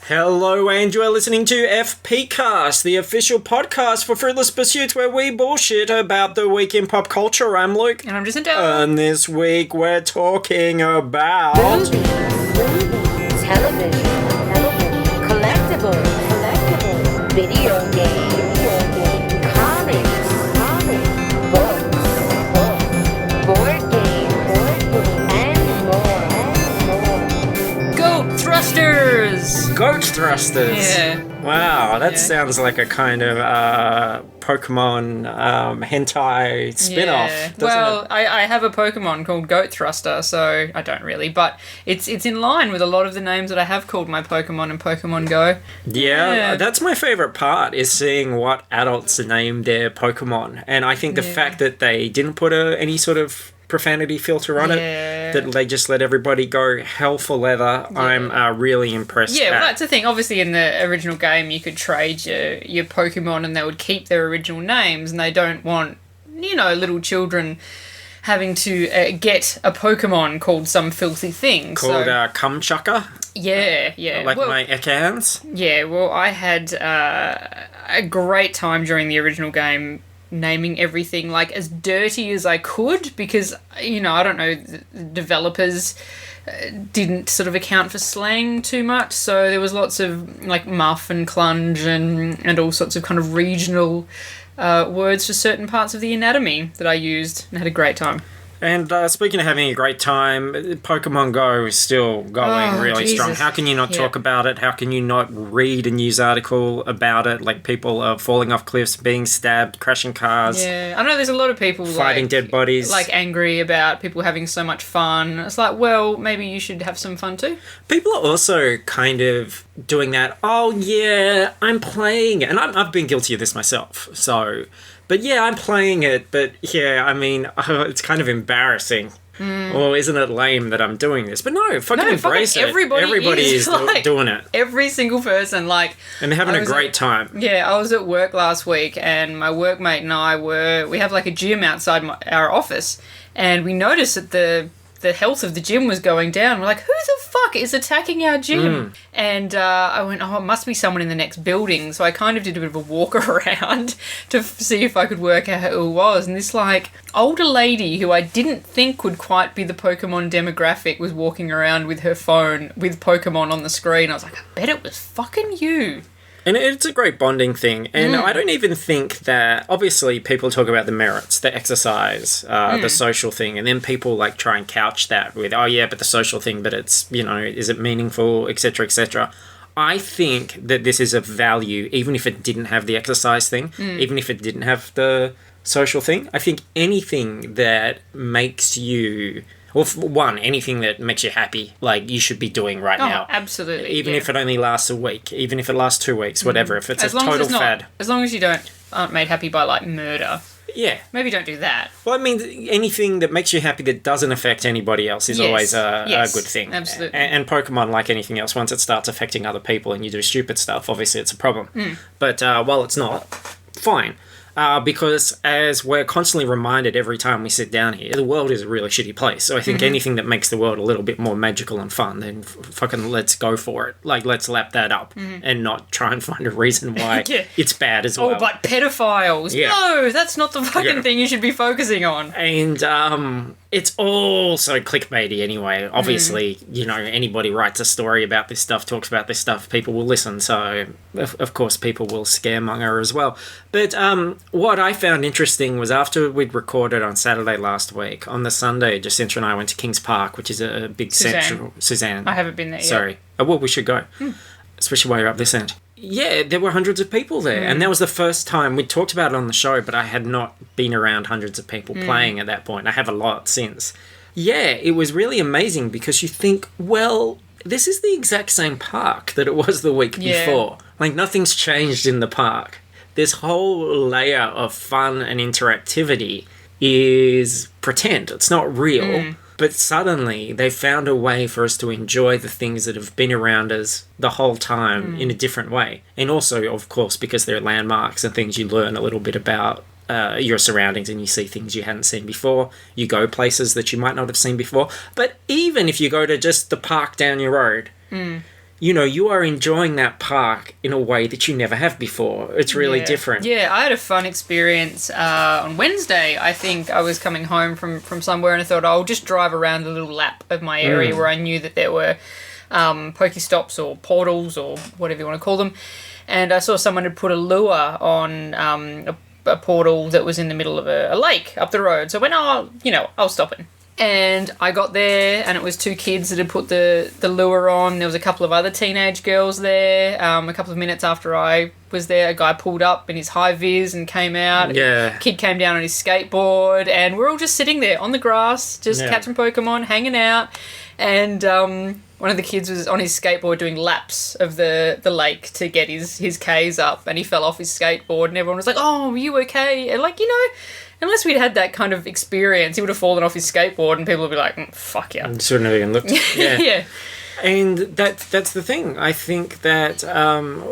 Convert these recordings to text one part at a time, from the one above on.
Hello, and you are listening to FPcast, the official podcast for Fruitless Pursuits, where we bullshit about the week in pop culture. I'm Luke. And I'm Jacinta. And this week we're talking about... movies, television, collectibles, video games, comics, books, board games, and more. Goat Thrusters! Goat Thrusters. Yeah. Wow, that sounds like a kind of Pokemon hentai spin-off, doesn't Well, it? I have a Pokemon called Goat Thruster, so I don't really, but it's in line with a lot of the names that I have called my Pokemon in Pokemon Go. Yeah, that's my favourite part, is seeing what adults name their Pokemon. And I think the fact that they didn't put any sort of profanity filter on it, that they just let everybody go hell for leather, I'm really impressed Yeah, at. well, that's the thing. Obviously, in the original game, you could trade your Pokemon and they would keep their original names, and they don't want, little children having to get a Pokemon called some filthy thing. Called Kumchucker, Yeah. like my Ekans. Yeah, well, I had a great time during the original game naming everything like as dirty as I could because, I don't know, the developers didn't sort of account for slang too much, so there was lots of like muff and clunge and all sorts of kind of regional words for certain parts of the anatomy that I used and had a great time. And speaking of having a great time, Pokemon Go is still going really strong. Jesus. How can you not talk about it? How can you not read a news article about it? Like, people are falling off cliffs, being stabbed, crashing cars. Yeah, I know there's a lot of people fighting dead bodies. like angry about people having so much fun. It's like, well, maybe you should have some fun too. People are also kind of doing that, oh yeah, I'm playing it. And I've been guilty of this myself, so... But yeah, I'm playing it, but yeah, I mean, it's kind of embarrassing. Or isn't it lame that I'm doing this? But no, fucking embrace it. Everybody is like, doing it. Every single person, like... And they're having a great time. Yeah, I was at work last week, and my workmate and I we have like a gym outside our office, and we noticed that the health of the gym was going down. We're like, who the fuck is attacking our gym? And I went, it must be someone in the next building. So I kind of did a bit of a walk around to see if I could work out who it was. And this like older lady who I didn't think would quite be the Pokemon demographic was walking around with her phone with Pokemon on the screen. I was like, I bet it was fucking you. And it's a great bonding thing. And I don't even think that... Obviously, people talk about the merits, the exercise, the social thing. And then people, like, try and couch that with, oh, yeah, but the social thing, but it's, is it meaningful, etc., etc. I think that this is of value, even if it didn't have the exercise thing, even if it didn't have the social thing. I think anything that makes you... Well, one, anything that makes you happy, like, you should be doing right now. Absolutely. Even if it only lasts a week, even if it lasts 2 weeks, whatever. If it's a total fad. As long as you aren't made happy by, like, murder. Yeah. Maybe don't do that. Well, I mean, anything that makes you happy that doesn't affect anybody else is always a good thing. Absolutely. And Pokemon, like anything else, once it starts affecting other people and you do stupid stuff, obviously it's a problem. But while it's not, fine. Because as we're constantly reminded every time we sit down here, the world is a really shitty place. So I think anything that makes the world a little bit more magical and fun, then fucking let's go for it. Like, let's lap that up and not try and find a reason why it's bad as well. Oh, but pedophiles. Yeah. No, that's not the fucking thing you should be focusing on. And it's all so clickbaity anyway. Obviously, anybody writes a story about this stuff, talks about this stuff, people will listen. So, of course, people will scaremonger as well. But what I found interesting was after we'd recorded on Saturday last week, on the Sunday, Jacinta and I went to Kings Park, which is a big central... Suzanne. I haven't been there yet. Sorry. Oh, well, we should go. Especially while you're up this end. Yeah, there were hundreds of people there. And that was the first time... We talked about it on the show, but I had not been around hundreds of people playing at that point. I have a lot since. Yeah, it was really amazing because you think, well, this is the exact same park that it was the week before. Like, nothing's changed in the park. This whole layer of fun and interactivity is pretend. It's not real. But suddenly, they found a way for us to enjoy the things that have been around us the whole time in a different way. And also, of course, because they're landmarks and things, you learn a little bit about your surroundings and you see things you hadn't seen before. You go places that you might not have seen before. But even if you go to just the park down your road, you are enjoying that park in a way that you never have before. It's really different. Yeah, I had a fun experience on Wednesday. I think I was coming home from somewhere and I thought I'll just drive around a little lap of my area where I knew that there were Pokestops or portals or whatever you want to call them. And I saw someone had put a lure on a portal that was in the middle of a lake up the road. So I went, I'll stop it. And I got there, and it was two kids that had put the lure on. There was a couple of other teenage girls there. A couple of minutes after I was there, a guy pulled up in his high-vis and came out. Yeah. A kid came down on his skateboard, and we're all just sitting there on the grass, just catching Pokemon, hanging out. And one of the kids was on his skateboard doing laps of the lake to get his Ks up, and he fell off his skateboard, and everyone was like, "Oh, are you okay?" And unless we'd had that kind of experience, he would have fallen off his skateboard and people would be like, fuck yeah. Shouldn't have even looked. Yeah. Yeah. And that's the thing. I think that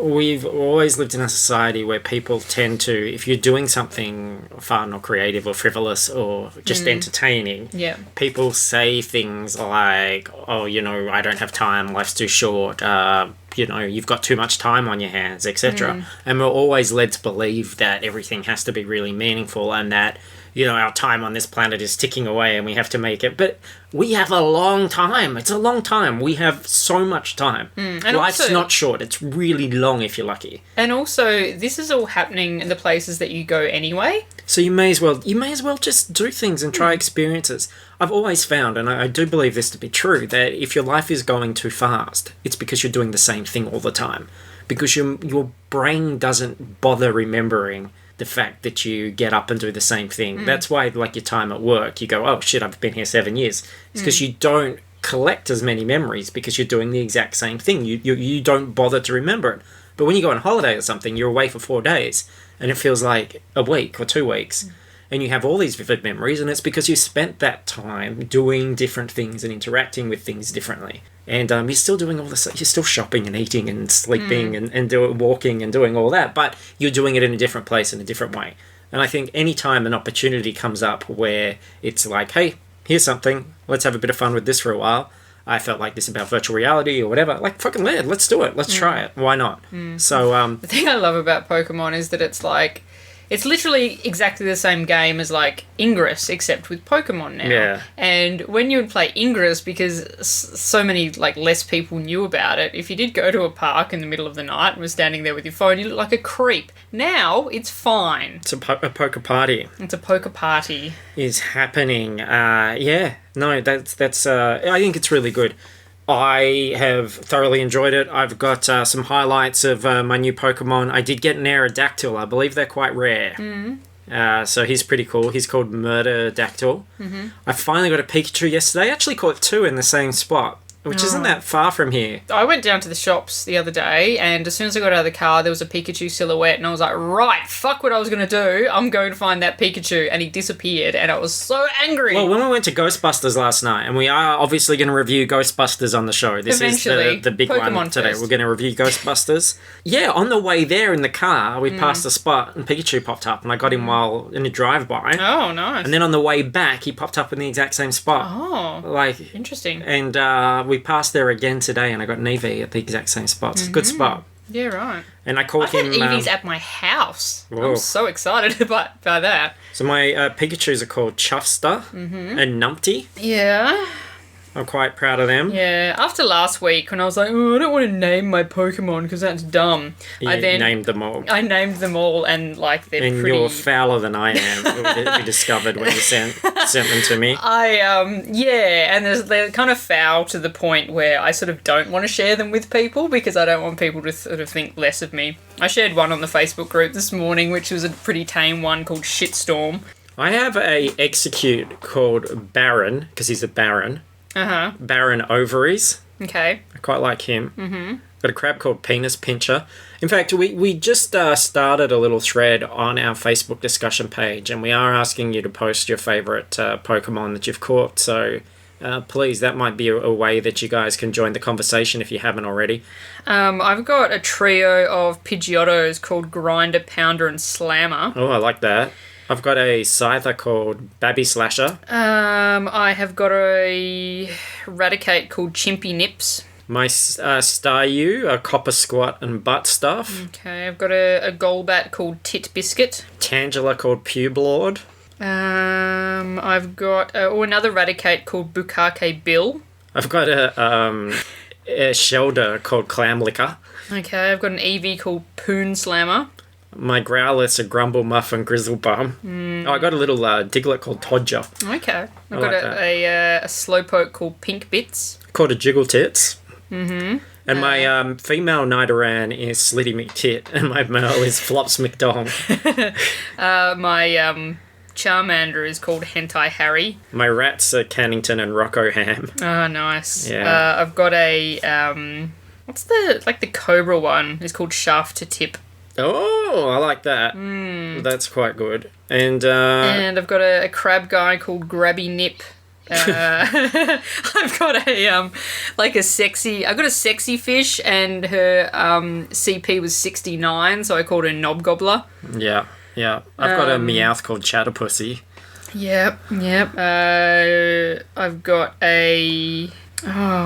we've always lived in a society where people tend to, if you're doing something fun or creative or frivolous or just entertaining, people say things like, oh, I don't have time, life's too short, you've got too much time on your hands, etc. And we're always led to believe that everything has to be really meaningful and that, our time on this planet is ticking away and we have to make it. But we have a long time. It's a long time. We have so much time. And life's also not short. It's really long if you're lucky. And also, this is all happening in the places that you go anyway. So you may as well just do things and try experiences. I've always found, and I do believe this to be true, that if your life is going too fast, it's because you're doing the same thing all the time. Because your brain doesn't bother remembering the fact that you get up and do the same thing. That's why, like your time at work, you go, oh shit, I've been here 7 years. It's because you don't collect as many memories because you're doing the exact same thing. You don't bother to remember it. But when you go on holiday or something, you're away for 4 days and it feels like a week or 2 weeks. And you have all these vivid memories, and it's because you spent that time doing different things and interacting with things differently. And you're still doing all this, you're still shopping and eating and sleeping and walking and doing all that, but you're doing it in a different place in a different way. And I think any time an opportunity comes up where it's like, hey, here's something, let's have a bit of fun with this for a while. I felt like this about virtual reality or whatever. Like, fucking let's do it. Let's try it. Why not? So, the thing I love about Pokemon is that it's like, it's literally exactly the same game as, like, Ingress, except with Pokemon now. Yeah. And when you would play Ingress, because so many, like, less people knew about it, if you did go to a park in the middle of the night and was standing there with your phone, you look like a creep. Now, it's fine. It's a poker party. It's a poker party. Is happening. Yeah. No, that's I think it's really good. I have thoroughly enjoyed it. I've got some highlights of my new Pokemon. I did get an Aerodactyl. I believe they're quite rare. So he's pretty cool. He's called Murderdactyl. I finally got a Pikachu yesterday. I actually caught 2 in the same spot, which isn't that far from here. I went down to the shops the other day, and as soon as I got out of the car, there was a Pikachu silhouette, and I was like, right, fuck what I was going to do. I'm going to find that Pikachu, and he disappeared, and I was so angry. Well, when we went to Ghostbusters last night, and we are obviously going to review Ghostbusters on the show. This Eventually, is the big Pokemon one today. first. We're going to review Ghostbusters. Yeah, on the way there in the car, we passed a spot, and Pikachu popped up, and I got him while in a drive-by. Oh, nice. And then on the way back, he popped up in the exact same spot. Oh, like interesting. And we passed there again today, and I got an Eevee at the exact same spot. It's a good spot. Yeah, right. And I caught him. I've had Eevees at my house. Whoa. I'm so excited by that. So my Pikachus are called Chuffster and Numpty. Yeah. I'm quite proud of them. Yeah. After last week, when I was like, oh, I don't want to name my Pokemon because that's dumb. You named them all. I named them all, and like they're and pretty. You're fouler than I am. We discovered when you sent them to me. And they're kind of foul to the point where I sort of don't want to share them with people because I don't want people to sort of think less of me. I shared one on the Facebook group this morning, which was a pretty tame one called Shitstorm. I have a Execute called Baron because he's a Baron. Baron Ovaries. Okay. I quite like him. Got a crab called Penis Pincher. In fact, we just started a little thread on our Facebook discussion page, and we are asking you to post your favourite Pokemon that you've caught. So please, that might be a way that you guys can join the conversation if you haven't already. I've got a trio of Pidgeottos called Grinder, Pounder, and Slammer. Oh, I like that. I've got a Scyther called Babby Slasher. I have got a Raticate called Chimpy Nips. My Staryu, a copper squat and butt stuff. Okay, I've got a Golbat called Tit Biscuit. Tangela called Publord. I've got another Raticate called Bukake Bill. I've got a Shelder called Clam Licker. Okay, I've got an Eevee called Poon Slammer. My Growlithe, a Grumble Muffin Grizzlebum. I got a little Diglett called Todger. Okay, I've like got a Slowpoke called Pink Bits. Called a Jiggle Tits. And my female Nidoran is Slitty McTit, and my male is Flops McDong. My Charmander is called Hentai Harry. My rats are Cannington and Rocco Ham. Oh, nice. Yeah. I've got a what's the Cobra one? It's called Shaft to Tip. Oh, I like that. That's quite good. And I've got a crab guy called Grabby Nip. I've got a sexy fish, and her CP was 69, so I called her Knob Gobbler. yeah. I've got a Meowth called Chatterpussy. Yep. I've got a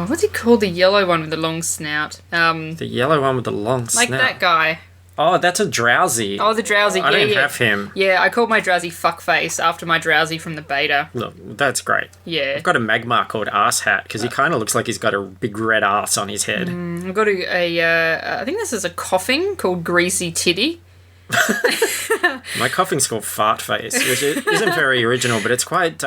what's he called? The yellow one with the long snout. The yellow one with the long like snout. that guy. Oh, that's a Drowsy. Oh, the Drowsy. I don't have him. Yeah, I called my Drowsy Fuckface after my Drowsy from the beta. Look, that's great. Yeah. I've got a Magmar called Arsehat because he kind of looks like he's got a big red arse on his head. I've got I think this is a coughing called Greasy Titty. My coughing's called Fart Face, which isn't very original, but it's quite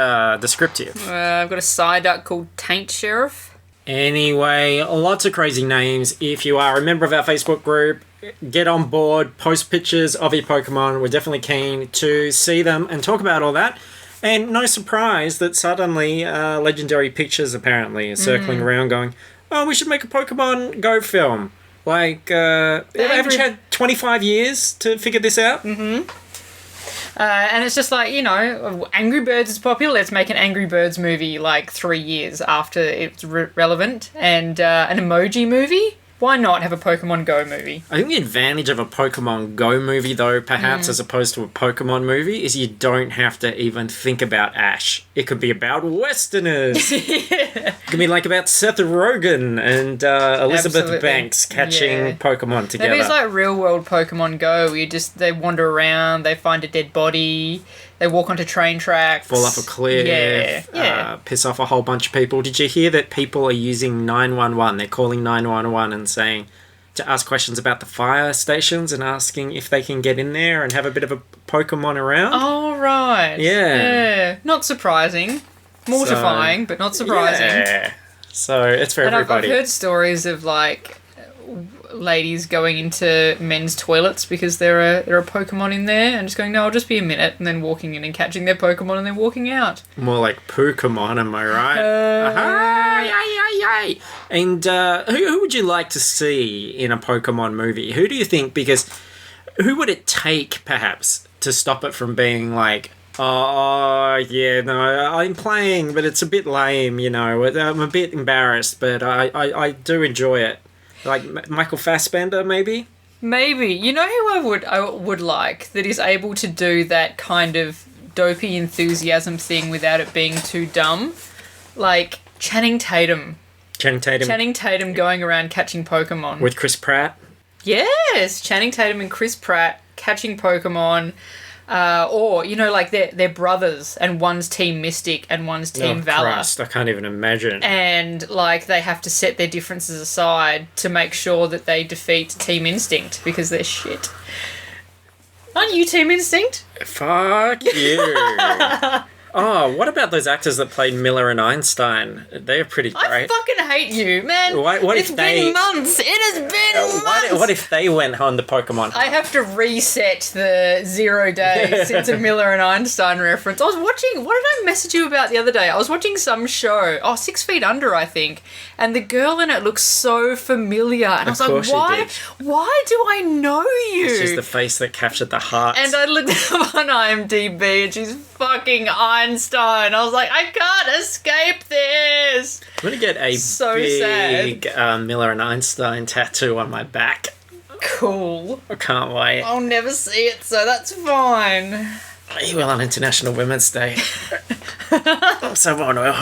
descriptive. I've got a Psyduck called Taint Sheriff. Anyway, lots of crazy names. If you are a member of our Facebook group, get on board, post pictures of your Pokemon. We're definitely keen to see them and talk about all that. And no surprise that suddenly Legendary Pictures apparently is circling around going, oh, we should make a Pokemon Go film. Like, haven't you had 25 years to figure this out? And it's just like, Angry Birds is popular. Let's make an Angry Birds movie like 3 years after it's relevant. And an Emoji movie. Why not have a Pokemon Go movie? I think the advantage of a Pokemon Go movie, though, perhaps, as opposed to a Pokemon movie, is you don't have to even think about Ash. It could be about Westerners. It could be like about Seth Rogen and Elizabeth Absolutely. Banks catching Pokemon together. Maybe it's like real world Pokemon Go. They wander around, they find a dead body, they walk onto train tracks. Fall off a cliff. Yeah. Piss off a whole bunch of people. Did you hear that people are using 911? They're calling 911 and saying to ask questions about the fire stations and asking if they can get in there and have a bit of a Pokemon around. Oh, right. Yeah. Not surprising. Mortifying, but not surprising. Yeah. So it's for everybody. I've heard stories of like ladies going into men's toilets because there are Pokemon in there and just going, no, I'll just be a minute, and then walking in and catching their Pokemon and then walking out. More like Pokemon, am I right? Yay. And who would you like to see in a Pokemon movie? Who do you think? Because who would it take, perhaps, to stop it from being like, oh, yeah, no, I'm playing, but it's a bit lame, I'm a bit embarrassed, but I do enjoy it. Like Michael Fassbender, maybe? Maybe. You know who I would like that is able to do that kind of dopey enthusiasm thing without it being too dumb? Like Channing Tatum. Channing Tatum going around catching Pokemon. With Chris Pratt? Yes! Channing Tatum and Chris Pratt catching Pokemon. Or, like they're brothers and one's Team Mystic and one's Team Valor. Christ, I can't even imagine. And, they have to set their differences aside to make sure that they defeat Team Instinct because they're shit. Aren't you Team Instinct? Fuck you. Oh, what about those actors that played Miller and Einstein? They're pretty great. I fucking hate you, man. It's been months. It has been months. What if they went on the Pokemon? I have to reset the 0 days since a Miller and Einstein reference. I was watching, what did I message you about the other day? I was watching some show, 6 Feet Under, I think, and the girl in it looks so familiar. And I was like, why do I know you? It's just the face that captured the heart. And I looked up on IMDb and she's fucking Einstein. I was like, I can't escape this. I'm going to get a big Miller and Einstein tattoo on my back. Cool. I can't wait. I'll never see it, so that's fine. You will on International Women's Day. I'm so honored.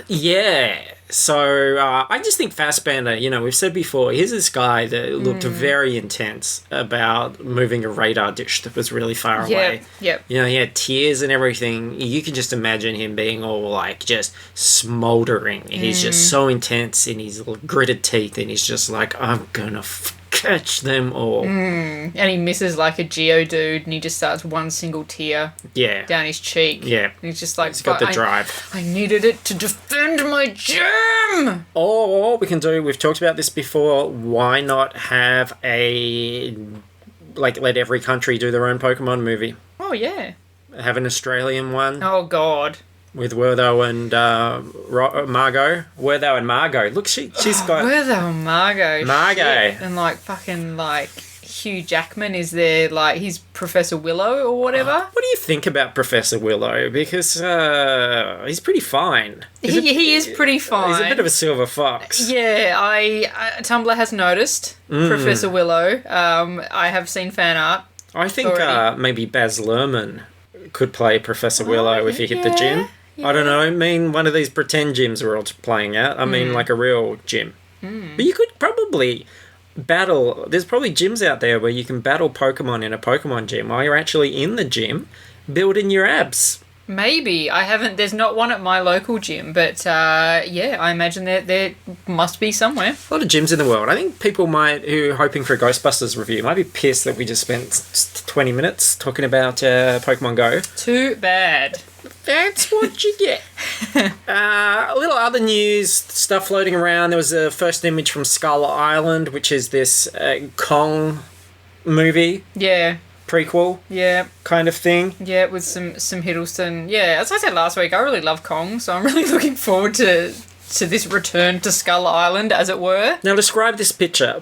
Yeah. So I just think Fassbender, we've said before, here's this guy that looked very intense about moving a radar dish that was really far away. Yep. He had tears and everything. You can just imagine him being all like just smouldering. He's just so intense in his gritted teeth, and he's just like, I'm gonna catch them all. And he misses like a Geodude, and he just starts one single tear down his cheek. Yeah. And he's just like, He's got the drive. I needed it to defend my gym. Or what we can do, we've talked about this before, why not have let every country do their own Pokemon movie? Oh, yeah. Have an Australian one. Oh, God. With Wertho and Margot. Wertho and Margot. Look, she's got... Wertho and Margot. Margot. Shit. And like fucking like Hugh Jackman is there, like he's Professor Willow or whatever. What do you think about Professor Willow? Because he's pretty fine. He is pretty fine. He's a bit of a silver fox. Yeah, Tumblr has noticed Professor Willow. I have seen fan art. I think maybe Baz Luhrmann could play Professor Willow if he hit the gym. Yeah. I don't know. I mean, one of these pretend gyms we're all playing at. I mean, like a real gym. But you could probably battle. There's probably gyms out there where you can battle Pokemon in a Pokemon gym while you're actually in the gym building your abs. Maybe. I haven't. There's not one at my local gym, but I imagine there must be somewhere. A lot of gyms in the world. I think people who are hoping for a Ghostbusters review might be pissed that we just spent 20 minutes talking about Pokemon Go. Too bad. That's what you get. A little other news stuff floating around. There was a first image from Skull Island, which is this Kong movie. Yeah. Prequel. Yeah. Kind of thing. Yeah, with some Hiddleston. Yeah, as I said last week, I really love Kong, so I'm really looking forward to this return to Skull Island, as it were. Now describe this picture.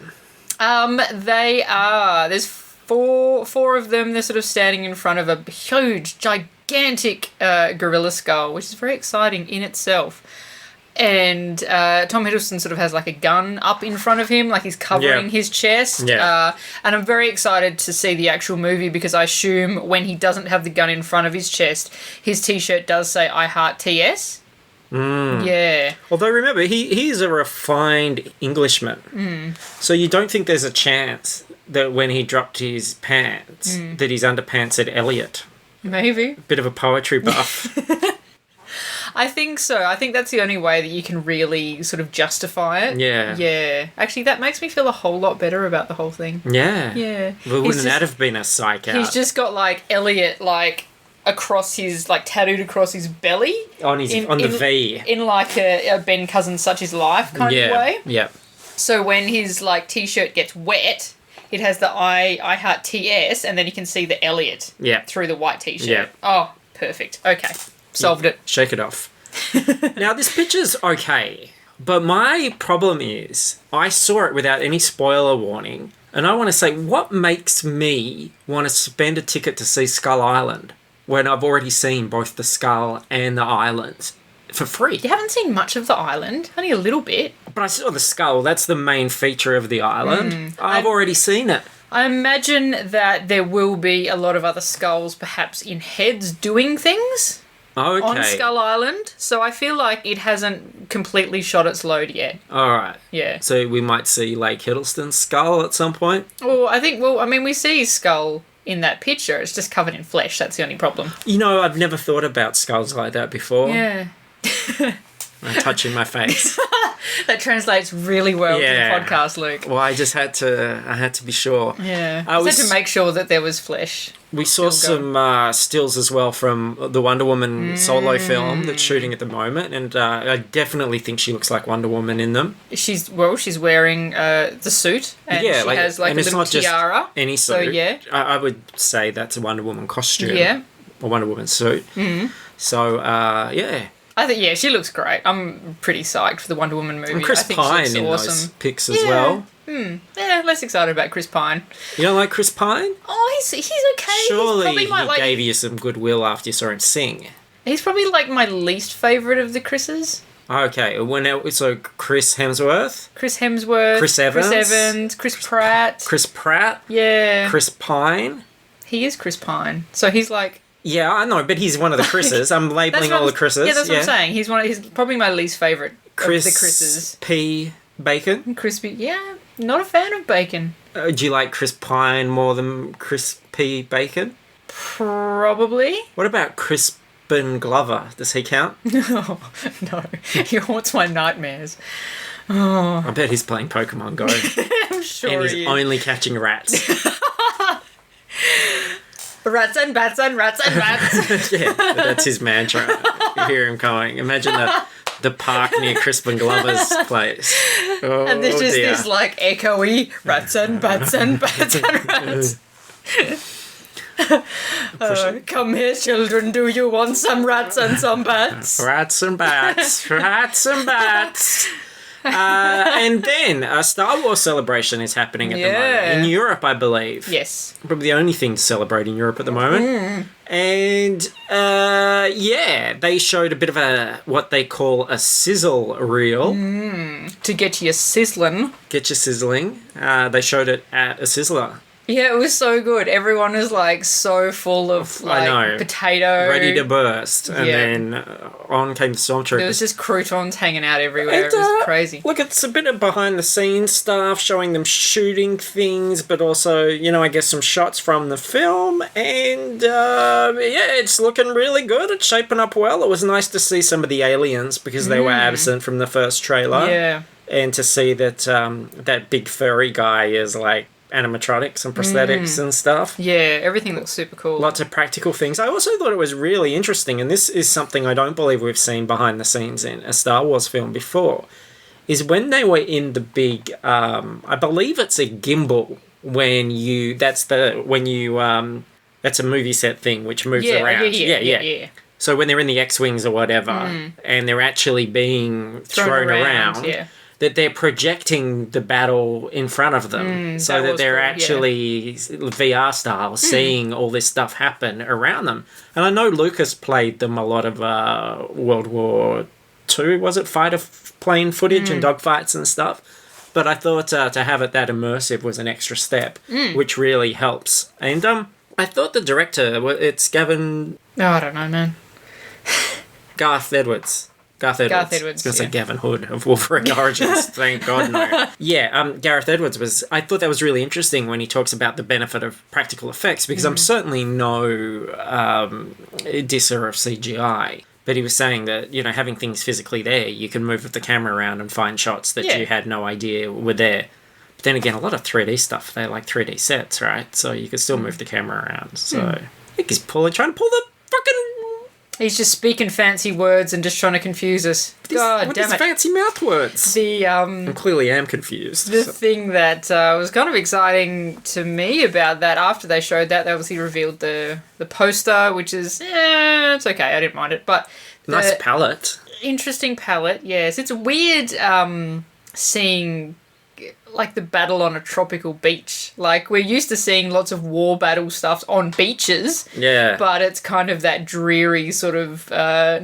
They are. There's four of them. They're sort of standing in front of a huge, gigantic gorilla skull, which is very exciting in itself. And Tom Hiddleston sort of has like a gun up in front of him, like he's covering his chest. Yeah. And I'm very excited to see the actual movie because I assume when he doesn't have the gun in front of his chest, his t-shirt does say I Heart TS. Yeah. Although remember, he is a refined Englishman. So you don't think there's a chance that when he dropped his pants, that his underpants said Elliot. Maybe. Bit of a poetry buff. I think so. I think that's the only way that you can really sort of justify it. Yeah. Yeah. Actually, that makes me feel a whole lot better about the whole thing. Yeah. Yeah. Well, wouldn't that have been a psych out? He's just got, like, Elliot, like, across his, like, tattooed across his belly. On the V. In, like, a Ben Cousins Such Is Life kind of way. Yeah. So when his, like, t-shirt gets wet, it has the I Heart TS, and then you can see the Elliot through the white t-shirt. Yeah. Oh, perfect. Okay. Solved it. Shake it off. Now, this picture's okay, but my problem is I saw it without any spoiler warning, and I want to say, what makes me want to spend a ticket to see Skull Island when I've already seen both the skull and the island for free? You haven't seen much of the island, only a little bit. But I saw the skull. That's the main feature of the island. I've already seen it. I imagine that there will be a lot of other skulls perhaps in heads doing things. Okay. On Skull Island, so I feel like it hasn't completely shot its load yet. Alright. Yeah. So we might see Lake Hiddleston's skull at some point? Well, I mean, we see his skull in that picture. It's just covered in flesh. That's the only problem. I've never thought about skulls like that before. Yeah. I'm touching my face. That translates really well to the podcast, Luke. Well, I had to be sure. Yeah. I had to make sure that there was flesh. We saw some stills as well from the Wonder Woman solo film that's shooting at the moment, and I definitely think she looks like Wonder Woman in them. She's wearing the suit, and she has like a little tiara. Just any suit. So yeah, I would say that's a Wonder Woman costume. Yeah. A Wonder Woman suit. Mm-hmm. So yeah. I think, she looks great. I'm pretty psyched for the Wonder Woman movie. And Chris Pine in those pics as well. Yeah, less excited about Chris Pine. You don't like Chris Pine? Oh, he's okay. Surely he's probably he gave you some goodwill after you saw him sing. He's probably like my least favourite of the Chris's. Okay, so Chris Hemsworth? Chris Hemsworth. Chris Evans? Chris Pratt. Chris Pratt? Yeah. Chris Pine? He is Chris Pine. So he's like... Yeah, I know, but he's one of the Chris's. I'm labelling all the Chris's. Yeah, that's what I'm saying. He's probably my least favourite Chris's. P. Bacon? Crispy. Yeah, not a fan of bacon. Do you like Chris Pine more than Chris P. Bacon? Probably. What about Crispin Glover? Does he count? No, he haunts my nightmares. Oh. I bet he's playing Pokemon Go. I'm sure and he's he is. only catching rats. Rats and bats and rats and rats. Yeah, that's his mantra. You hear him going. Imagine the park near Crispin Glover's place. Oh, And there's just dear. this like echoey rats and bats and bats and rats. Come here, children. Do you want some rats and some bats? Rats and bats. Rats and bats. And then a Star Wars celebration is happening at the moment. In Europe, I believe. Yes. Probably the only thing to celebrate in Europe at the moment. And, they showed a bit of what they call a sizzle reel. To get you sizzling. Get you sizzling. They showed it at a sizzler. Yeah, it was so good. Everyone was like so full of like potato. Ready to burst. And then on came the Stormtroopers. There was just croutons hanging out everywhere. It was crazy. Look, it's a bit of behind the scenes stuff, showing them shooting things, but also, I guess some shots from the film. And, it's looking really good. It's shaping up well. It was nice to see some of the aliens because they were absent from the first trailer. Yeah. And to see that that big furry guy is like animatronics and prosthetics and stuff. Yeah, everything looks super cool. Lots of practical things. I also thought it was really interesting, and this is something I don't believe we've seen behind the scenes in a Star Wars film before, is when they were in the big, I believe it's a gimbal that's a movie set thing which moves around. Yeah. So when they're in the X-Wings or whatever, and they're actually being thrown around that they're projecting the battle in front of them so that they're actually VR style seeing all this stuff happen around them. And I know Lucas played them a lot of World War II, was it, fighter plane footage and dogfights and stuff. But I thought to have it that immersive was an extra step, which really helps. And I thought the director, it's Gavin... Oh, I don't know, man. Garth Edwards. I was going to say Gavin Hood of Wolverine Origins. Thank God, no. Yeah, Gareth Edwards I thought that was really interesting when he talks about the benefit of practical effects, because I'm certainly no disser of CGI. But he was saying that, having things physically there, you can move the camera around and find shots that you had no idea were there. But then again, a lot of 3D stuff, they're like 3D sets, right? So you could still move the camera around. So I think he's trying to pull the fucking... He's just speaking fancy words and just trying to confuse us. God damn it. Fancy mouth words? I clearly am confused. The thing that was kind of exciting to me about that, after they showed that, they obviously revealed the poster, which is, it's okay, I didn't mind it. But nice palette. Interesting palette, yes. It's weird seeing... like the battle on a tropical beach. Like, we're used to seeing lots of war battle stuff on beaches. Yeah. But it's kind of that dreary sort of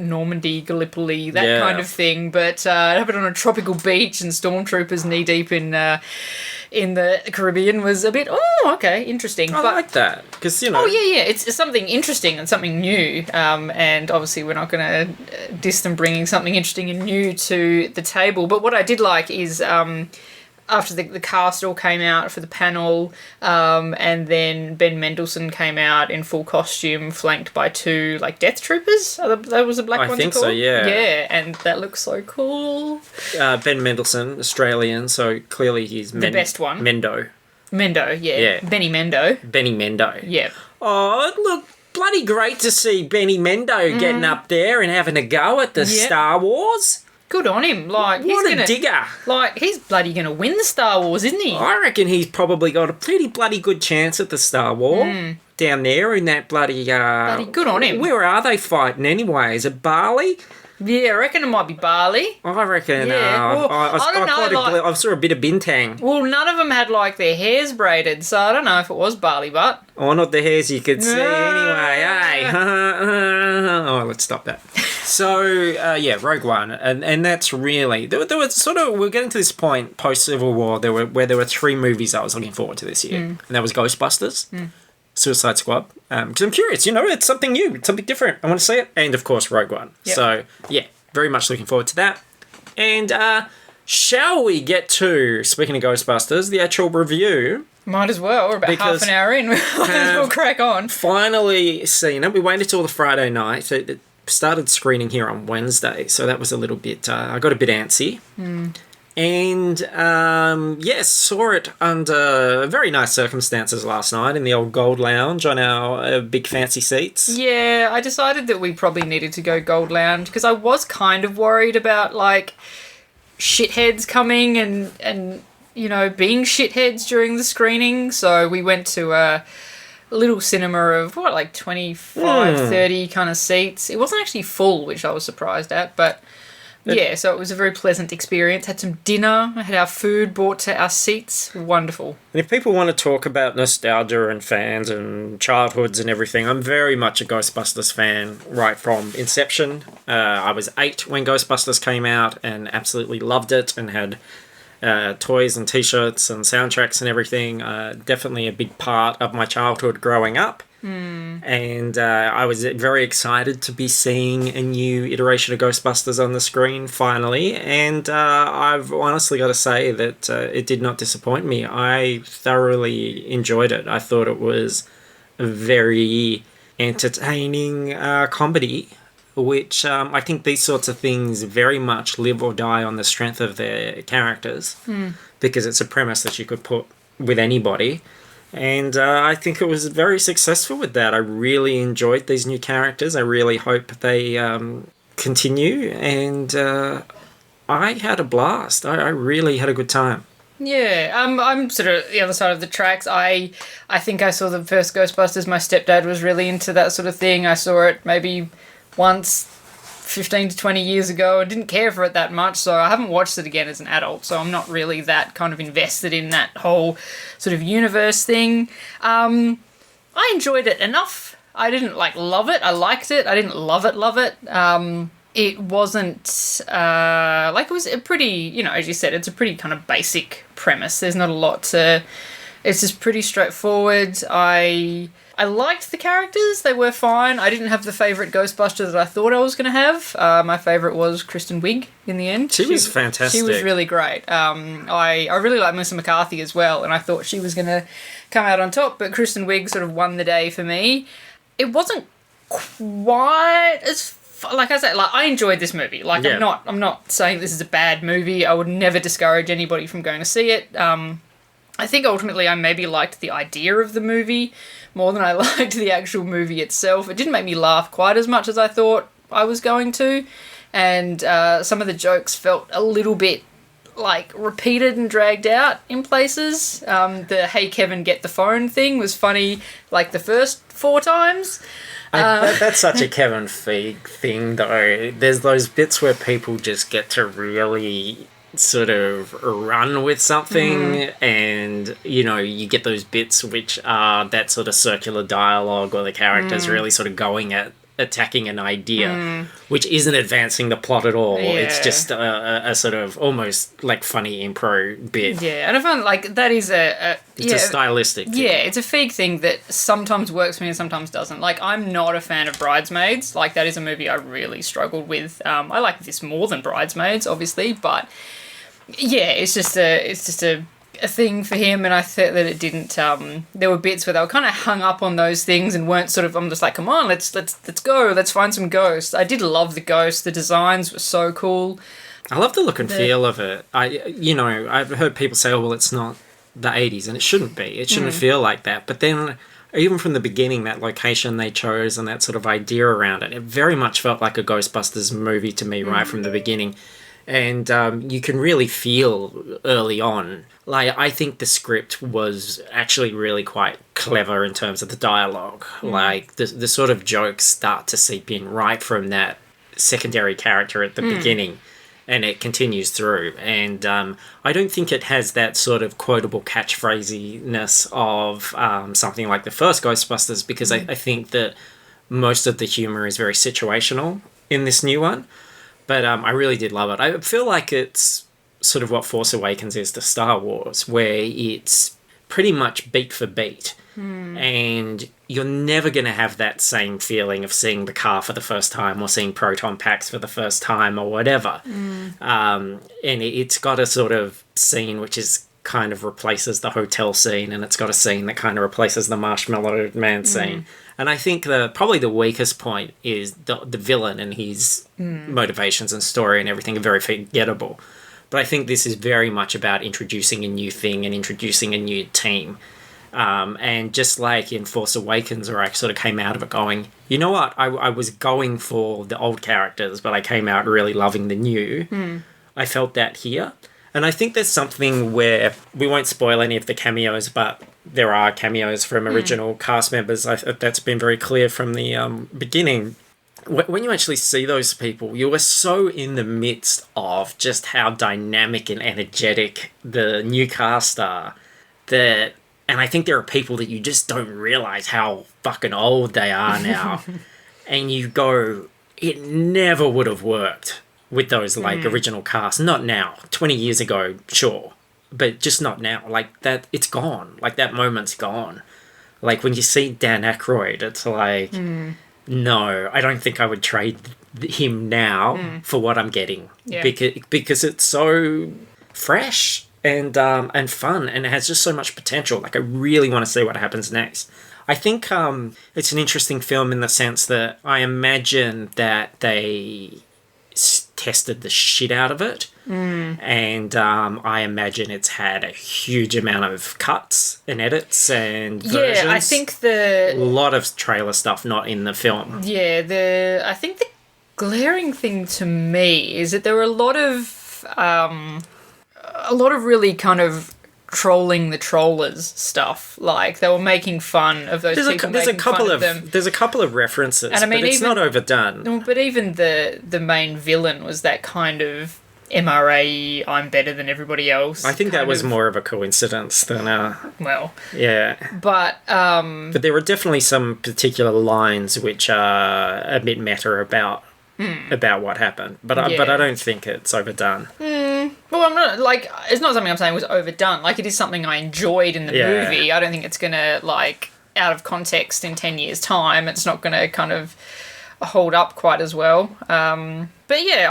Normandy, Gallipoli, that kind of thing. But it happened on a tropical beach and stormtroopers knee deep in the Caribbean was a bit, okay, interesting. I like that. Because, Oh, yeah. It's something interesting and something new. And obviously we're not going to diss them bringing something interesting and new to the table. But what I did like is... after the cast all came out for the panel, and then Ben Mendelsohn came out in full costume, flanked by two, like, Death Troopers? That was the black ones I think so, yeah. Yeah, and that looks so cool. Ben Mendelsohn, Australian, so clearly he's... the best one. Mendo, yeah. Benny Mendo. Yeah. Oh, look, bloody great to see Benny Mendo getting up there and having a go at the Star Wars. Good on him. Like, what a digger. Like, he's bloody going to win the Star Wars, isn't he? I reckon he's probably got a pretty bloody good chance at the Star War. Down there in that bloody... bloody good on him. Where are they fighting anyway? Is it Bali? Yeah, I reckon it might be Bali. I reckon... Yeah. I don't know, I saw a bit of Bintang. Well, none of them had, like, their hairs braided, so I don't know if it was Bali, but... Oh, not the hairs you could see anyway, eh? Oh, let's stop that. So, Rogue One, and that's really... There were sort of... We're getting to this point, post-Civil War, where there were three movies I was looking forward to this year. And that was Ghostbusters, Suicide Squad, because I'm curious, it's something new, it's something different. I want to see it. And, of course, Rogue One. Yep. So, very much looking forward to that. And shall we get to, speaking of Ghostbusters, the actual review? Might as well. We're about Because half an hour in. We'll crack on. Finally seen it. We waited till the Friday night. It started screening here on Wednesday, so that was a little bit... I got a bit antsy. And, yes, saw it under very nice circumstances last night in the old Gold Lounge on our big fancy seats. Yeah, I decided that we probably needed to go Gold Lounge because I was kind of worried about, like, shitheads coming and you know, being shitheads during the screening. So we went to a little cinema of, like 25, 30 kind of seats. It wasn't actually full, which I was surprised at, but... Yeah, so it was a very pleasant experience. Had some dinner, had our food brought to our seats. Wonderful. And if people want to talk about nostalgia and fans and childhoods and everything, I'm very much a Ghostbusters fan right from inception. I was 8 when Ghostbusters came out and absolutely loved it and had toys and t-shirts and soundtracks and everything. Definitely a big part of my childhood growing up. And I was very excited to be seeing a new iteration of Ghostbusters on the screen finally, and I've honestly got to say that it did not disappoint me. I thoroughly enjoyed it. I thought it was a very entertaining comedy, which I think these sorts of things very much live or die on the strength of their characters, because it's a premise that you could put with anybody. And I think it was very successful with that. I really enjoyed these new characters. I really hope they continue. And I had a blast. I really had a good time. Yeah, I'm sort of the other side of the tracks. I think I saw the first Ghostbusters. My stepdad was really into that sort of thing. I saw it maybe once 15 to 20 years ago. I didn't care for it that much, so I haven't watched it again as an adult, so I'm not really that kind of invested in that whole sort of universe thing. I enjoyed it enough. I didn't, love it. I liked it. I didn't love it. It wasn't, it was a pretty, as you said, it's a pretty kind of basic premise. There's not a lot to... It's just pretty straightforward. I liked the characters. They were fine. I didn't have the favourite Ghostbuster that I thought I was going to have. My favourite was Kristen Wiig in the end. She was fantastic. She was really great. I really like Melissa McCarthy as well, and I thought she was going to come out on top, but Kristen Wiig sort of won the day for me. It wasn't quite as... Like I said, I enjoyed this movie. Yeah. I'm not saying this is a bad movie. I would never discourage anybody from going to see it. I think ultimately I maybe liked the idea of the movie more than I liked the actual movie itself. It didn't make me laugh quite as much as I thought I was going to, and some of the jokes felt a little bit repeated and dragged out in places. The "Hey Kevin, get the phone" thing was funny the first 4 times. That's such a Kevin Feige thing, though. There's those bits where people just get to really sort of run with something, and you get those bits which are that sort of circular dialogue, or the characters really sort of going at attacking an idea which isn't advancing the plot at all. It's just a sort of almost funny impro bit. And I find that is a stylistic thing. It's a Feige thing that sometimes works for me and sometimes doesn't. I'm not a fan of Bridesmaids. That is a movie I really struggled with. I like this more than Bridesmaids, obviously, but it's just a thing for him, and I thought that it didn't. There were bits where they were kind of hung up on those things and weren't sort of. I'm just like, come on, let's go, let's find some ghosts. I did love the ghosts. The designs were so cool. I love the look and feel of it. I've heard people say, "Oh, well, it's not the '80s," and it shouldn't be. It shouldn't feel like that. But then, even from the beginning, that location they chose and that sort of idea around it, it very much felt like a Ghostbusters movie to me right from the beginning. And you can really feel early on. I think the script was actually really quite clever in terms of the dialogue. The sort of jokes start to seep in right from that secondary character at the beginning, and it continues through. And I don't think it has that sort of quotable catchphrasiness of something like the first Ghostbusters, because I think that most of the humour is very situational in this new one. But I really did love it. I feel like it's sort of what Force Awakens is to Star Wars, where it's pretty much beat for beat. And you're never going to have that same feeling of seeing the car for the first time or seeing proton packs for the first time or whatever. And it's got a sort of scene which is kind of replaces the hotel scene, and it's got a scene that kind of replaces the Marshmallow Man scene. And I think probably the weakest point is the villain and his motivations and story and everything are very forgettable. But I think this is very much about introducing a new thing and introducing a new team. And just like in Force Awakens, where I sort of came out of it going, you know what, I was going for the old characters, but I came out really loving the new. I felt that here. And I think there's something where, we won't spoil any of the cameos, but there are cameos from original cast members. That's been very clear from the beginning. When you actually see those people, you are so in the midst of just how dynamic and energetic the new cast are that... And I think there are people that you just don't realise how fucking old they are now. And you go, it never would have worked with those, like, original casts. Not now. 20 years ago, sure. But just not now. Like, that, it's gone. Like, that moment's gone. Like, when you see Dan Aykroyd, it's like, no, I don't think I would trade him now for what I'm getting. Yeah. Because it's so fresh. And fun, and it has just so much potential. Like, I really want to see what happens next. I think it's an interesting film in the sense that I imagine that they tested the shit out of it. And I imagine it's had a huge amount of cuts and edits and versions. Yeah, I think a lot of trailer stuff not in the film. Yeah, I think the glaring thing to me is that there were a lot of really kind of trolling the trollers stuff. Like, they were making fun of those people. There's a couple of references, and I mean, but it's not overdone. But even the main villain was that kind of MRA, I'm better than everybody else. I think that was more of a coincidence than well, yeah. But there were definitely some particular lines which are a bit meta about what happened, but I don't think it's overdone. Well, I'm not, like, it's not something I'm saying was overdone. Like, it is something I enjoyed in the movie. I don't think it's gonna, like, out of context in 10 years' time, it's not gonna kind of hold up quite as well. But yeah,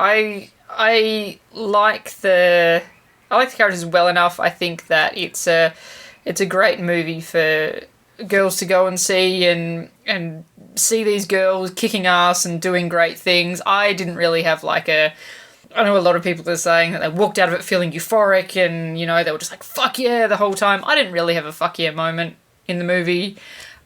I like the characters well enough. I think that it's a great movie for girls to go and see and see these girls kicking ass and doing great things. I didn't really have I know a lot of people are saying that they walked out of it feeling euphoric and, you know, they were just like, fuck yeah, the whole time. I didn't really have a fuck yeah moment in the movie,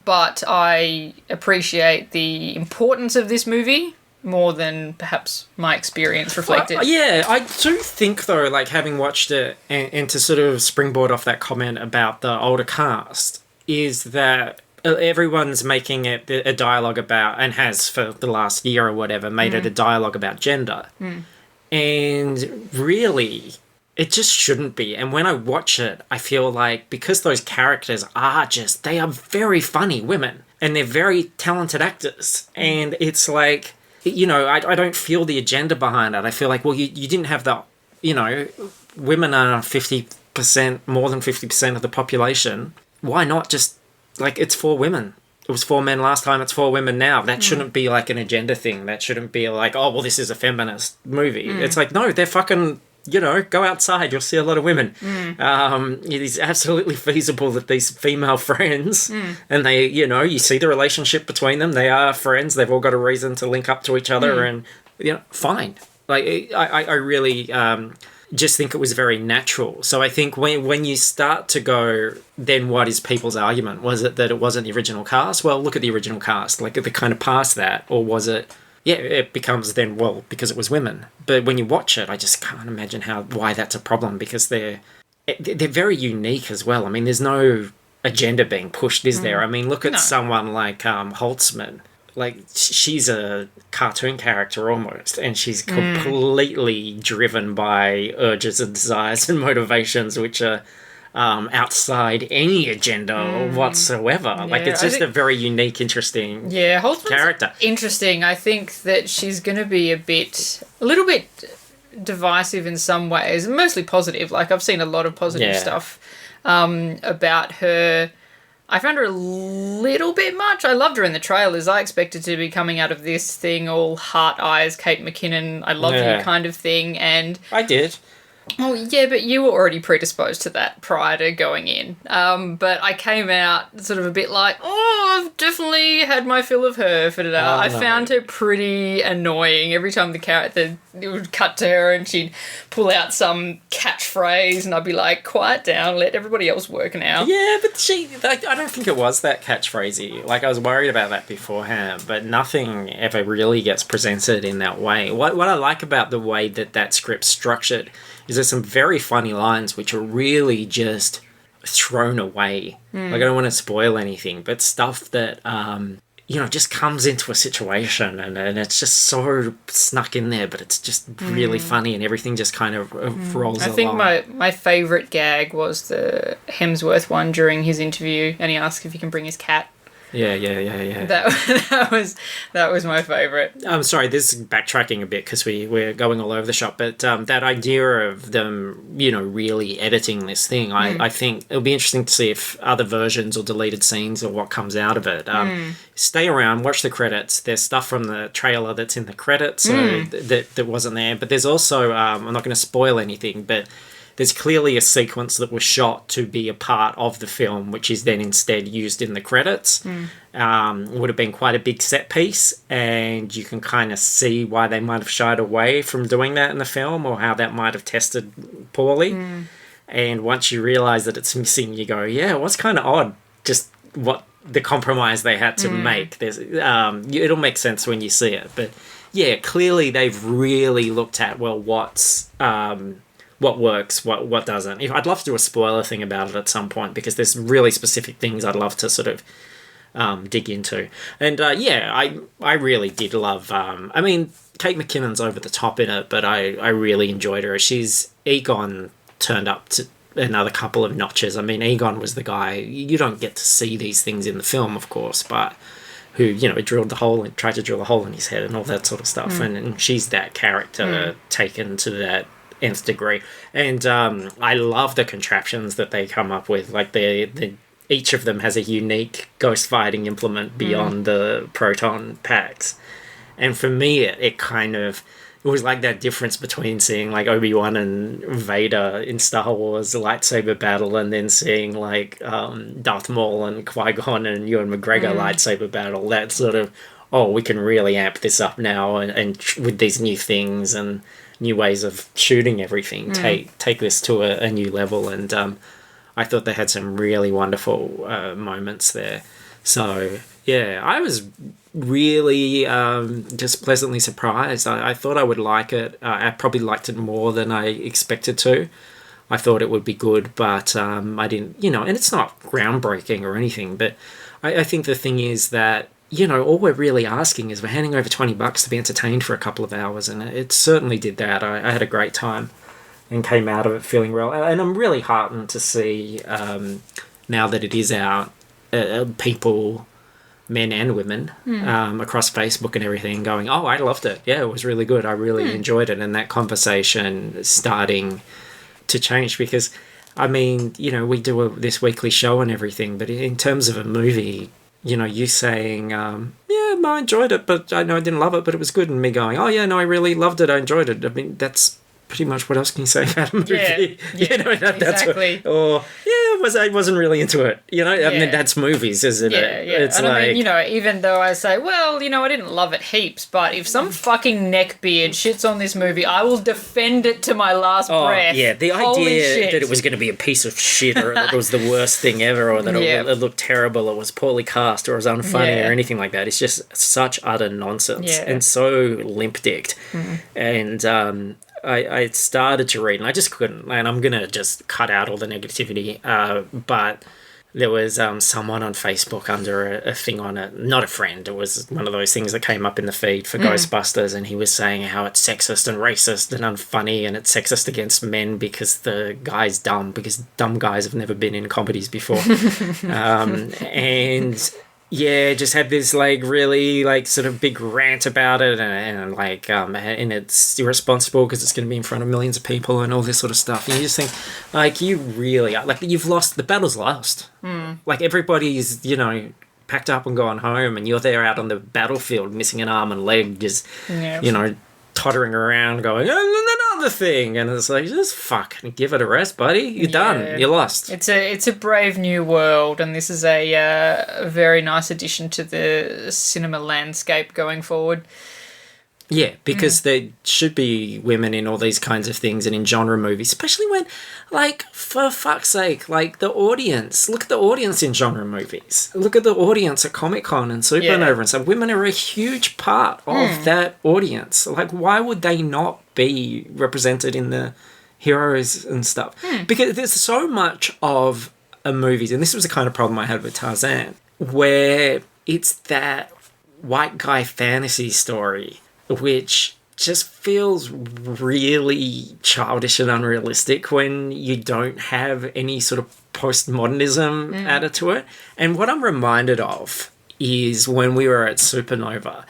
but I appreciate the importance of this movie more than perhaps my experience reflected. Well, yeah, I do think, though, like, having watched it and to sort of springboard off that comment about the older cast, is that everyone's making it a dialogue about, and has for the last year or whatever, made it a dialogue about gender. And really, it just shouldn't be. And when I watch it, I feel like, because those characters they are very funny women, and they're very talented actors. And it's like, you know, I don't feel the agenda behind it. I feel like, well, you didn't have the, you know, women are 50%, more than 50% of the population. Why not just, like, it's for women. It was for men last time, it's for women now. That shouldn't be like an agenda thing. That shouldn't be like, oh, well, this is a feminist movie. It's like, no, they're fucking, you know, go outside, you'll see a lot of women. It is absolutely feasible that these female friends, and they, you know, you see the relationship between them, they are friends, they've all got a reason to link up to each other, and, you know, fine. Like, I really just think it was very natural. So I think when you start to go, then what is people's argument? Was it that it wasn't the original cast? Well, look at the original cast. Like, they're kind of past that. Or was it, yeah, it becomes then, well, because it was women. But when you watch it, I just can't imagine why that's a problem, because they're very unique as well. I mean, there's no agenda being pushed, is there? I mean, look at someone like Holtzman. Like, she's a cartoon character almost, and she's completely driven by urges and desires and motivations which are outside any agenda whatsoever. Yeah, like, it's just a very unique, interesting character. Interesting. I think that she's going to be a little bit divisive in some ways, mostly positive. Like, I've seen a lot of positive stuff about her. I found her a little bit much. I loved her in the trailers. I expected to be coming out of this thing all heart eyes, Kate McKinnon, I love you kind of thing. And I did. oh, yeah, but you were already predisposed to that prior to going in. But I came out sort of a bit like, oh, I've definitely had my fill of her for today. I found her pretty annoying. Every time the character, it would cut to her and she'd pull out some catchphrase and I'd be like, quiet down, let everybody else work now. Yeah, but I don't think it was that catchphrasey. Like, I was worried about that beforehand, but nothing ever really gets presented in that way. What I like about the way that script's structured is there's some very funny lines which are really just thrown away. Like, I don't want to spoil anything, but stuff that, just comes into a situation and it's just so snuck in there, but it's just really funny and everything just kind of rolls along. I think my favourite gag was the Hemsworth one during his interview and he asked if he can bring his cat. Yeah. That was my favourite. I'm sorry, this is backtracking a bit because we're going all over the shop, but that idea of them, really editing this thing, I think it'll be interesting to see if other versions or deleted scenes or what comes out of it. Stay around, watch the credits. There's stuff from the trailer that's in the credits that wasn't there, but there's also, I'm not going to spoil anything, but there's clearly a sequence that was shot to be a part of the film, which is then instead used in the credits. Would have been quite a big set piece, and you can kind of see why they might have shied away from doing that in the film, or how that might have tested poorly. And once you realise that it's missing, you go, yeah, what's kind of odd, just what the compromise they had to make. There's it'll make sense when you see it. But yeah, clearly they've really looked at, well, what works, what doesn't. I'd love to do a spoiler thing about it at some point because there's really specific things I'd love to sort of dig into. And I really did love. Kate McKinnon's over the top in it, but I really enjoyed her. Egon turned up to another couple of notches. Egon was the guy. You don't get to see these things in the film, of course, but who tried to drill a hole in his head and all that sort of stuff. And she's that character taken to that nth degree. And I love the contraptions that they come up with. Like each of them has a unique ghost fighting implement beyond the proton packs. And for me, it was like that difference between seeing like Obi-Wan and Vader in Star Wars lightsaber battle and then seeing like Darth Maul and Qui-Gon and Ewan McGregor lightsaber battle. That sort of, we can really amp this up now and with these new things and new ways of shooting everything, take this to a new level. And I thought they had some really wonderful moments there. So yeah, I was really just pleasantly surprised. I thought I would like it. I probably liked it more than I expected to. I thought it would be good, but I didn't, and it's not groundbreaking or anything, but I think the thing is that all we're really asking is we're handing over $20 to be entertained for a couple of hours, and it certainly did that. I had a great time and came out of it feeling well. And I'm really heartened to see, now that it is out, people, men and women, across Facebook and everything going, I loved it. Yeah, it was really good. I really enjoyed it. And that conversation starting to change because, we do this weekly show and everything, but in terms of a movie, you saying, I enjoyed it, but I know I didn't love it, but it was good. And me going, I really loved it. I enjoyed it. That's pretty much what else can you say about a movie? Exactly. I wasn't really into it. That's movies, isn't it? Yeah. It's and even though I say, I didn't love it heaps, but if some fucking neckbeard shits on this movie, I will defend it to my last breath. Yeah, the idea that it was going to be a piece of shit or that it was the worst thing ever or that it looked terrible or was poorly cast or was unfunny or anything like that, it's just such utter nonsense and so limp-dicked. And I started to read and I just couldn't, and I'm going to just cut out all the negativity, but there was someone on Facebook under a thing on it, not a friend, it was one of those things that came up in the feed for Ghostbusters, and he was saying how it's sexist and racist and unfunny and it's sexist against men because the guy's dumb, because dumb guys have never been in comedies before. And Yeah, just had this like really like sort of big rant about it, and like and it's irresponsible because it's going to be in front of millions of people and all this sort of stuff. And you just think, like, you really are, like, you've lost, the battle's lost. Like, everybody's, you know, packed up and gone home, and you're there out on the battlefield missing an arm and leg, just you know, tottering around going, oh, another thing, and it's like, just fucking give it a rest, buddy. You're done. You're lost. It's a brave new world, and this is a very nice addition to the cinema landscape going forward. Yeah, because there should be women in all these kinds of things and in genre movies, especially when, like, for fuck's sake, like, the audience, look at the audience in genre movies. Look at the audience at Comic-Con and Supernova and stuff. Women are a huge part of that audience. Like, why would they not be represented in the heroes and stuff? Because there's so much of a movies, and this was the kind of problem I had with Tarzan, where it's that white guy fantasy story which just feels really childish and unrealistic when you don't have any sort of postmodernism added to it. And what I'm reminded of is when we were at Supernova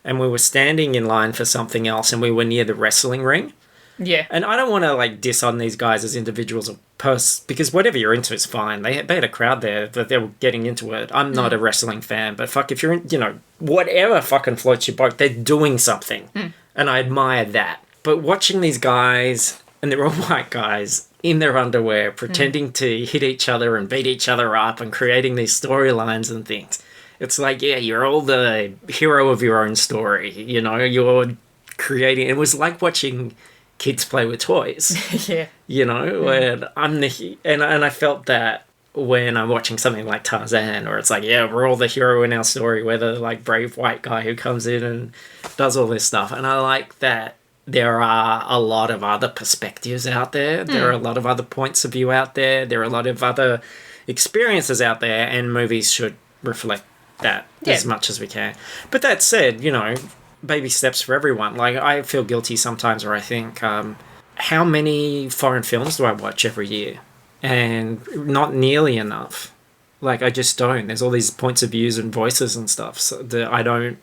and we were standing in line for something else and we were near the wrestling ring. Yeah. And I don't want to, like, diss on these guys as individuals or because whatever you're into is fine. They had a crowd there that they were getting into it. I'm not a wrestling fan, but fuck, if you're in, you know, whatever fucking floats your boat, they're doing something. And I admire that. But watching these guys, and they're all white guys, in their underwear, pretending to hit each other and beat each other up and creating these storylines and things. It's like, yeah, you're all the hero of your own story. You know, you're creating... It was like watching kids play with toys. Yeah. You know, and and I felt that when I'm watching something like Tarzan, or it's like, yeah, we're all the hero in our story. We're the, like, brave white guy who comes in and does all this stuff. And I like that there are a lot of other perspectives out there. There are a lot of other points of view out there. There are a lot of other experiences out there, and movies should reflect that as much as we can. But that said, you know, baby steps for everyone. Like, I feel guilty sometimes where I think, how many foreign films do I watch every year? And not nearly enough. Like, I just don't. There's all these points of views and voices and stuff so that I don't...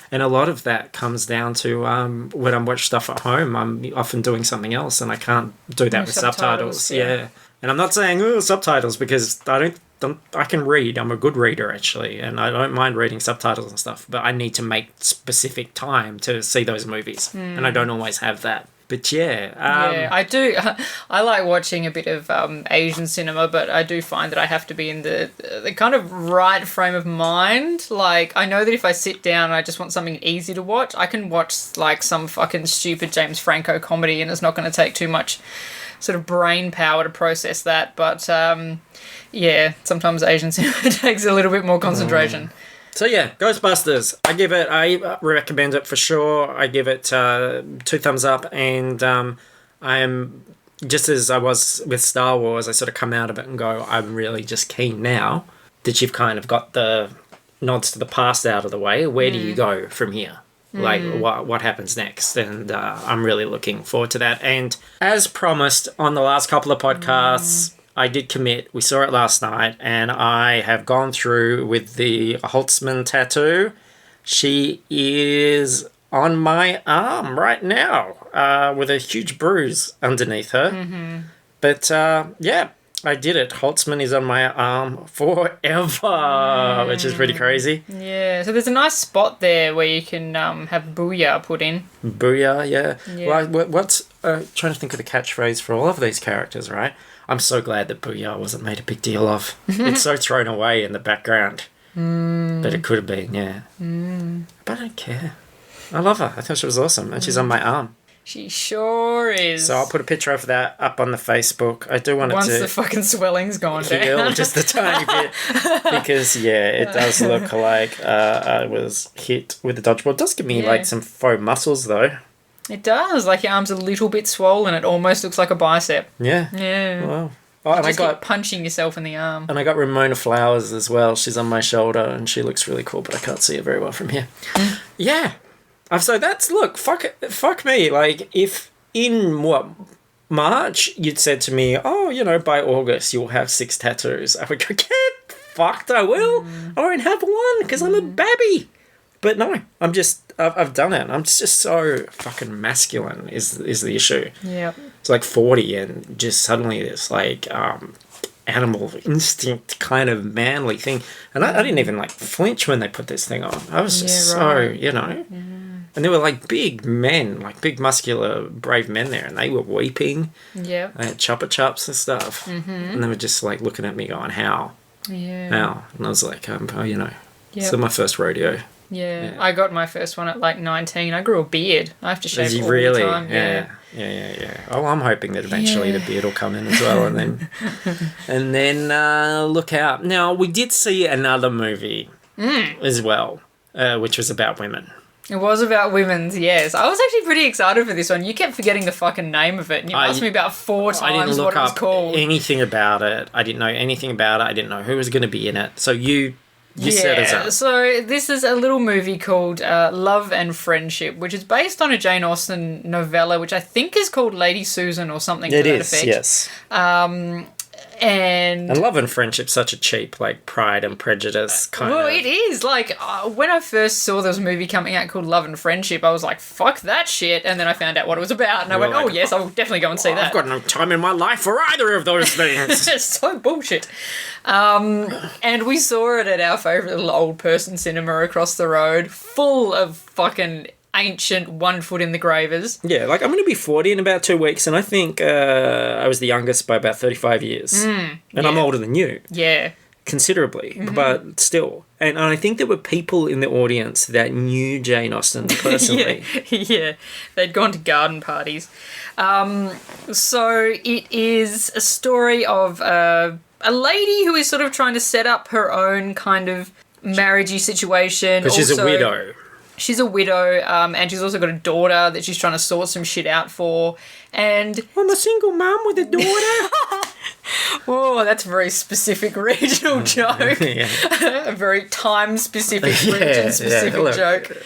And a lot of that comes down to when I watch stuff at home, I'm often doing something else and I can't do that with subtitles. Yeah. And I'm not saying, subtitles, because I can read. I'm a good reader, actually, and I don't mind reading subtitles and stuff, but I need to make specific time to see those movies, and I don't always have that. But yeah, I do. I like watching a bit of Asian cinema, but I do find that I have to be in the kind of right frame of mind. Like, I know that if I sit down and I just want something easy to watch, I can watch, like, some fucking stupid James Franco comedy, and it's not going to take too much sort of brain power to process that. But yeah, sometimes Asian cinema takes a little bit more concentration. So yeah, Ghostbusters. I recommend it for sure. I give it 2 thumbs up, and I am, just as I was with Star Wars, I sort of come out of it and go, I'm really just keen now that you've kind of got the nods to the past out of the way. Where do you go from here? Like, what happens next? And I'm really looking forward to that. And as promised on the last couple of podcasts, I did commit. We saw it last night, and I have gone through with the Holtzman tattoo. She is on my arm right now with a huge bruise underneath her. But yeah, I did it. Holtzman is on my arm forever, which is pretty crazy. Yeah, so there's a nice spot there where you can have Booyah put in. Booyah, yeah. Well, what's trying to think of the catchphrase for all of these characters, right? I'm so glad that Booyah wasn't made a big deal of. It's so thrown away in the background. But it could have been, yeah. But I don't care. I love her. I thought she was awesome. And she's on my arm. She sure is. So I'll put a picture of that up on the Facebook. I do want Once it to... the fucking swelling's gone heal down. just a tiny bit. Because, yeah, it does look like I was hit with the dodgeball. It does give me, like, some faux muscles, though. It does. Like, your arm's a little bit swollen. It almost looks like a bicep. Yeah. Yeah. Wow. Oh, and just keep punching yourself in the arm. And I got Ramona Flowers as well. She's on my shoulder, and she looks really cool, but I can't see her very well from here. Yeah. So that's, look, fuck me. Like, if in, March, you'd said to me, oh, you know, by August, you'll have 6 tattoos, I would go, get fucked, I will. I won't have one because I'm a babby. But no, I've done it. I'm just so fucking masculine is the issue. Yeah. It's like 40 and just suddenly this like animal instinct kind of manly thing. And I didn't even like flinch when they put this thing on. I was just you know. Yeah. And there were like big men, like big muscular brave men there, and they were weeping. Yeah. They had chopper chops and stuff. Mm-hmm. And they were just like looking at me going, how? Yeah. How? And I was like, oh, you know, Yep. so my first rodeo. Yeah. I got my first one at like 19. I grew a beard. I have to shave all the time. Yeah. Oh, I'm hoping that eventually the beard will come in as well, and then look out. Now we did see another movie as well, which was about women. It was about women's, yes. I was actually pretty excited for this one. You kept forgetting the fucking name of it, and you asked me about 4 times what it was called. Anything about it. I didn't know anything about it. I didn't know who was going to be in it. So you set us up. So this is a little movie called Love and Friendship, which is based on a Jane Austen novella, which I think is called Lady Susan or something to that effect. Yes. And Love and Friendship, such a cheap, like, Pride and Prejudice kind of... Well, it is. Like, when I first saw this movie coming out called Love and Friendship, I was like, fuck that shit. And then I found out what it was about. And I went, oh, yes, I'll definitely go and see that. I've got no time in my life for either of those things. It's so bullshit. And we saw it at our favourite little old person cinema across the road, full of fucking ancient one foot in the gravers. Yeah, like I'm going to be 40 in about 2 weeks, and I think I was the youngest by about 35 years. And I'm older than you. Yeah. Considerably, but still. And I think there were people in the audience that knew Jane Austen personally. Yeah, they'd gone to garden parties. So it is a story of a lady who is sort of trying to set up her own kind of marriagey situation. Because she's a widow. She's a widow, and she's also got a daughter that she's trying to sort some shit out for. And I'm a single mum with a daughter. Oh, that's a very specific regional joke. A very time-specific, region-specific joke.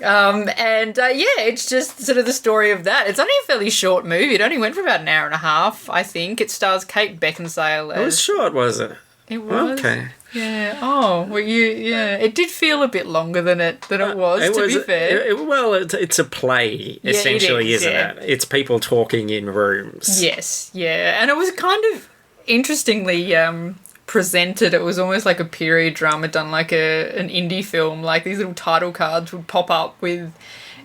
It's just sort of the story of that. It's only a fairly short movie. It only went for about an hour and a half, I think. It stars Kate Beckinsale. It was short, was it? It was. Okay. Yeah. Oh, well, it did feel a bit longer than it was, to be fair. It's a play, essentially, isn't it? It's people talking in rooms. Yes, yeah. And it was kind of interestingly presented. It was almost like a period drama done like an indie film. Like these little title cards would pop up with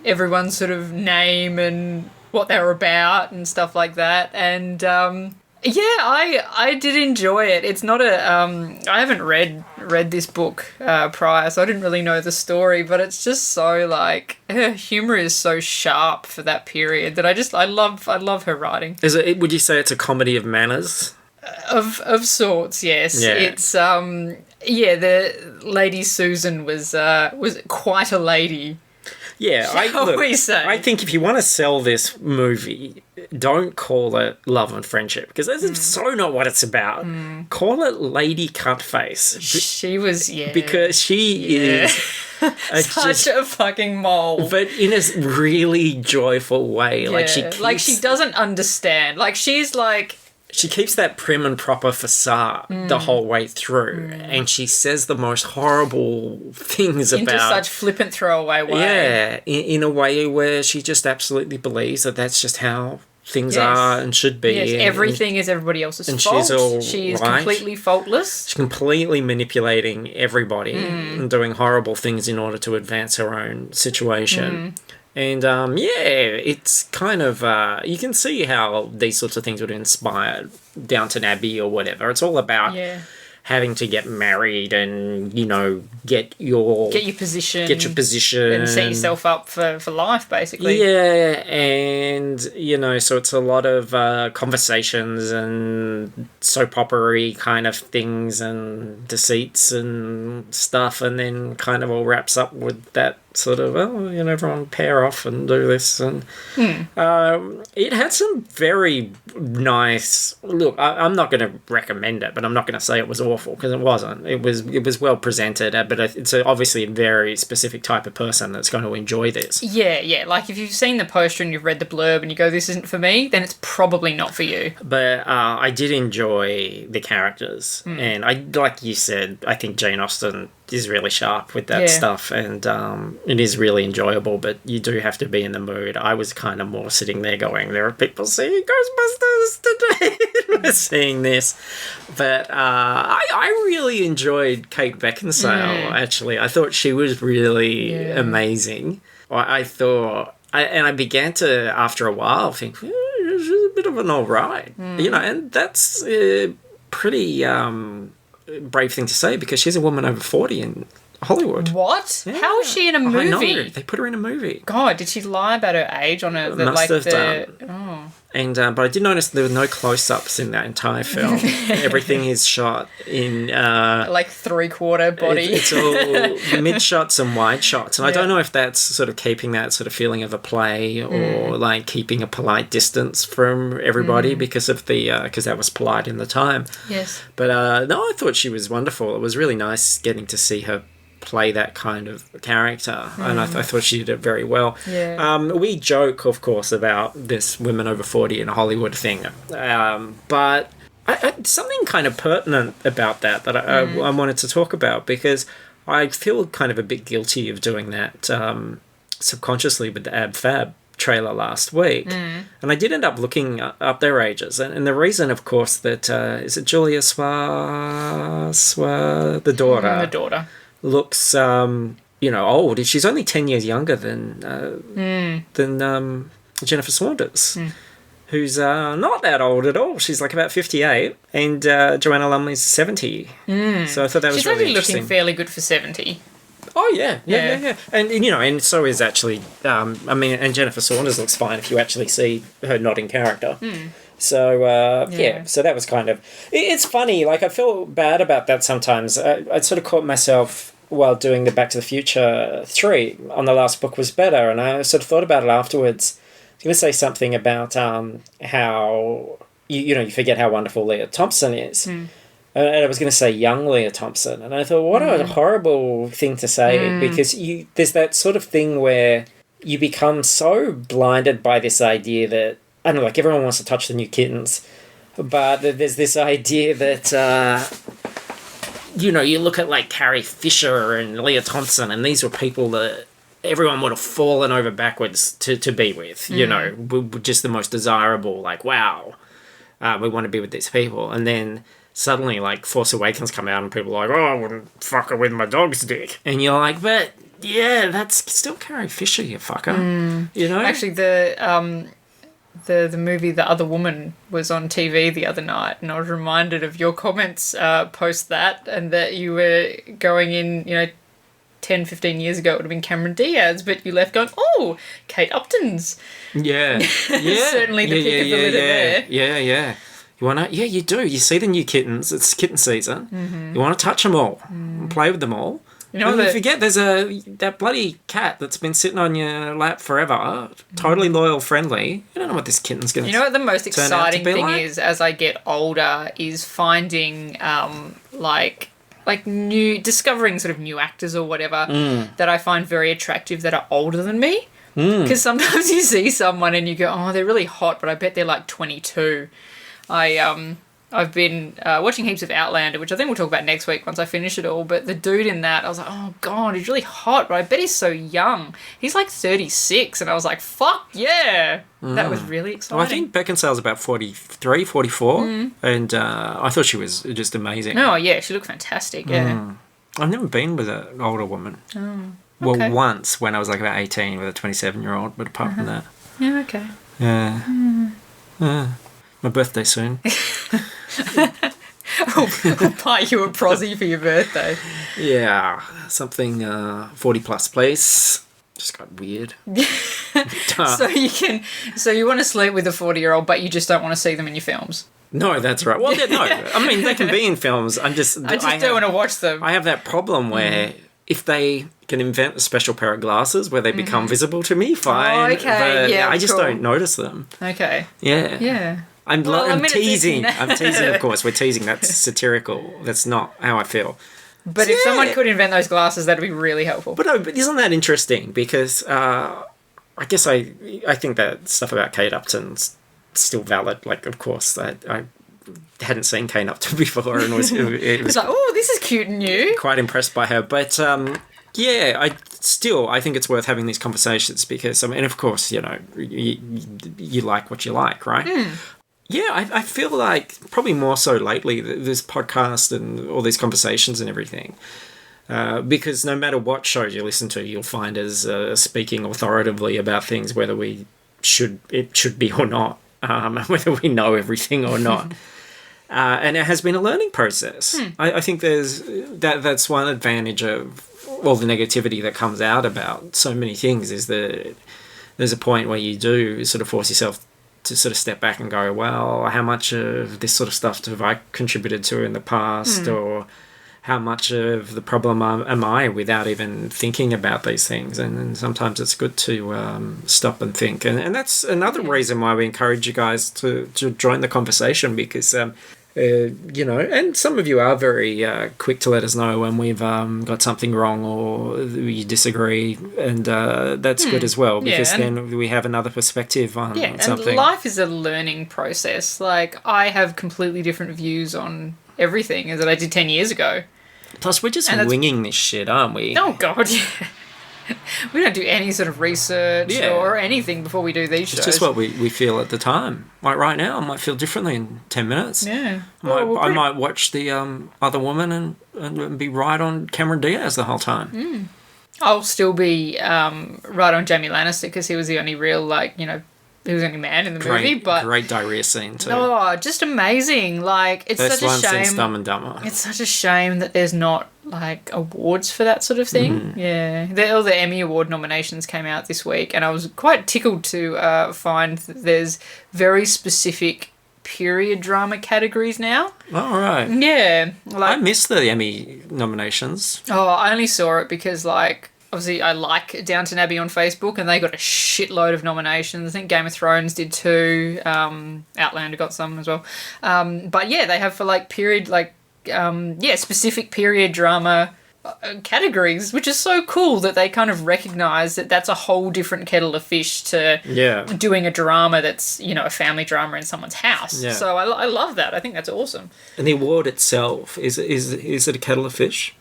everyone's sort of name and what they were about and stuff like that. And I did enjoy it. It's not I haven't read this book prior, so I didn't really know the story, but it's just so like her humor is so sharp for that period that I love her writing. Would you say it's a comedy of manners? Of sorts, yes. Yeah. It's the Lady Susan was quite a lady. Yeah, I think if you want to sell this movie, don't call it Love and Friendship, because that's so not what it's about. Call it Lady Cutface. She was, because she is such a fucking mole, but in a really joyful way. Like she doesn't understand. Like she's like. She keeps that prim and proper facade the whole way through, and she says the most horrible things into such flippant throwaway way. Yeah, in a way where she just absolutely believes that that's just how things are and should be. Yes, everything is everybody else's fault. She is completely faultless. She's completely manipulating everybody and doing horrible things in order to advance her own situation. And, it's kind of, you can see how these sorts of things would inspire Downton Abbey or whatever. It's all about having to get married and, get your position. And set yourself up for life, basically. Yeah, and, so it's a lot of conversations and soap opera-y kind of things and deceits and stuff, and then kind of all wraps up with that sort of, well, you know, everyone pair off and do this. And it had some very nice... Look, I'm not going to recommend it, but I'm not going to say it was awful, because it wasn't. It was well presented, but it's obviously a very specific type of person that's going to enjoy this. Yeah. Like, if you've seen the poster and you've read the blurb and you go, this isn't for me, then it's probably not for you. But I did enjoy the characters. And like you said, I think Jane Austen is really sharp with that stuff, and it is really enjoyable, but you do have to be in the mood. I was kind of more sitting there going, there are people seeing Ghostbusters today. We're seeing this. But I really enjoyed Kate Beckinsale, actually. I thought she was really amazing. I thought, I began to, after a while, think, she's a bit of an all right. You know, and that's pretty... brave thing to say, because she's a woman over 40 in Hollywood. What? Yeah. How is she in a movie? I know. They put her in a movie. God, did she lie about her age on her? Must have done. Oh. And but I did notice there were no close-ups in that entire film. Everything is shot in like 3/4 body. It's all mid shots and wide shots, and I don't know if that's sort of keeping that sort of feeling of a play, or like keeping a polite distance from everybody because of the because that was polite in the time. Yes. But no, I thought she was wonderful. It was really nice getting to see her play that kind of character, and I thought she did it very well. We joke, of course, about this women over 40 in Hollywood thing, but something kind of pertinent about that I wanted to talk about, because I feel kind of a bit guilty of doing that subconsciously with the Ab Fab trailer last week, and I did end up looking up their ages, and the reason, of course, that is it Julia Swa the daughter. The daughter looks, old. She's only 10 years younger than Jennifer Saunders, who's not that old at all. She's like about 58, and Joanna Lumley's 70. So I thought that was She's really actually interesting. looking fairly good for 70. Oh, yeah. And, and so is actually, and Jennifer Saunders looks fine if you actually see her not in character. So, so that was kind of... It's funny, like, I feel bad about that sometimes. I sort of caught myself while doing the Back to the Future 3 on the last book was better, and I sort of thought about it afterwards. I was going to say something about how, you forget how wonderful Leah Thompson is. And I was going to say young Leah Thompson, and I thought, what a horrible thing to say, because there's that sort of thing where you become so blinded by this idea that, I don't know, like everyone wants to touch the new kittens, but there's this idea that, you look at like Carrie Fisher and Leah Thompson, and these were people that everyone would have fallen over backwards to be with, were just the most desirable, like, wow, we want to be with these people. And then suddenly, like, Force Awakens come out and people are like, oh, I wouldn't fuck her with my dog's dick. And you're like, but, yeah, that's still Carrie Fisher, you fucker. Actually, the movie The Other Woman was on TV the other night, and I was reminded of your comments post that, and that you were going in, 10, 15 years ago it would have been Cameron Diaz, but you left going, oh, Kate Upton's. Yeah. Certainly the pick of the litter there. Yeah. You want to... Yeah, you do. You see the new kittens. It's kitten season. You want to touch them all and play with them all. You forget there's that bloody cat that's been sitting on your lap forever, totally loyal, friendly. You don't know what this kitten's going to... You know what the most exciting thing is, as I get older, is finding, discovering sort of new actors or whatever that I find very attractive that are older than me. Because sometimes you see someone and you go, oh, they're really hot, but I bet they're like 22. I've been watching heaps of Outlander, which I think we'll talk about next week once I finish it all. But the dude in that, I was like, oh, God, he's really hot, but I bet he's so young. He's like 36. And I was like, fuck, yeah. That was really exciting. Well, I think Beckinsale's about 43, 44. And I thought she was just amazing. Oh, yeah, she looked fantastic, yeah. I've never been with an older woman. Oh, well, okay. once when I was like about 18 with a 27-year-old, but apart from that. Yeah, okay. Yeah. My birthday soon. I'll buy you a prosy for your birthday. Yeah, something 40 plus, please. Just got weird. So you want to sleep with a 40-year-old, but you just don't want to see them in your films. No, that's right. Well, no. I mean, they can be in films. I just don't want to watch them. I have that problem where if they can invent a special pair of glasses where they become visible to me, fine. Oh, okay. But Yeah, I just cool. don't notice them. Okay. Yeah. Yeah. I'm Well, I mean, it's teasing. even- I'm teasing, of course. We're teasing. That's satirical. That's not how I feel. But if someone could invent those glasses, that'd be really helpful. But no, but isn't that interesting? Because I guess I think that stuff about Kate Upton's still valid. Like, of course, I hadn't seen Kate Upton before and it It's was like, oh, this is cute and new. quite impressed by her. But yeah, I think it's worth having these conversations because, I mean, of course, you know, you like what you like, right? Yeah, I feel like probably more so lately, this podcast and all these conversations and everything. Because no matter what shows you listen to, you'll find us speaking authoritatively about things, whether it should be or not, whether we know everything or not. And it has been a learning process. I think that's one advantage of all the negativity that comes out about so many things is that there's a point where you do sort of force yourself to sort of step back and go, well, how much of this sort of stuff have I contributed to in the past, or how much of the problem am I without even thinking about these things? And sometimes it's good to stop and think. And that's another reason why we encourage you guys to join the conversation because, you know, and some of you are very quick to let us know when we've got something wrong or you disagree. And that's good as well because then we have another perspective on something. And life is a learning process. Like, I have completely different views on everything as that I did 10 years ago. Plus, we're just winging this shit, aren't we? Oh, God, yeah. We don't do any sort of research or anything before we do these shows. It's just what we feel at the time. Like right now, I might feel differently in 10 minutes. Yeah. I might watch the other woman and be right on Cameron Diaz the whole time. I'll still be right on Jamie Lannister because he was the only real, like, you know, he was the only man in the movie. But great diarrhea scene too. Oh, just amazing. Like, it's Best such a one shame. since Dumb and Dumber. It's such a shame that there's not, like, awards for that sort of thing. Yeah. All the Emmy Award nominations came out this week, and I was quite tickled to find that there's very specific period drama categories now. All right. Yeah. Like, I missed the Emmy nominations. Oh, I only saw it because, like, obviously I like Downton Abbey on Facebook and they got a shitload of nominations. I think Game of Thrones did 2. Outlander got some as well. But yeah, they have for like period, like, specific period drama categories, which is so cool that they kind of recognise that that's a whole different kettle of fish to doing a drama that's, you know, a family drama in someone's house. Yeah. So I love that. I think that's awesome. And the award itself, is it a kettle of fish?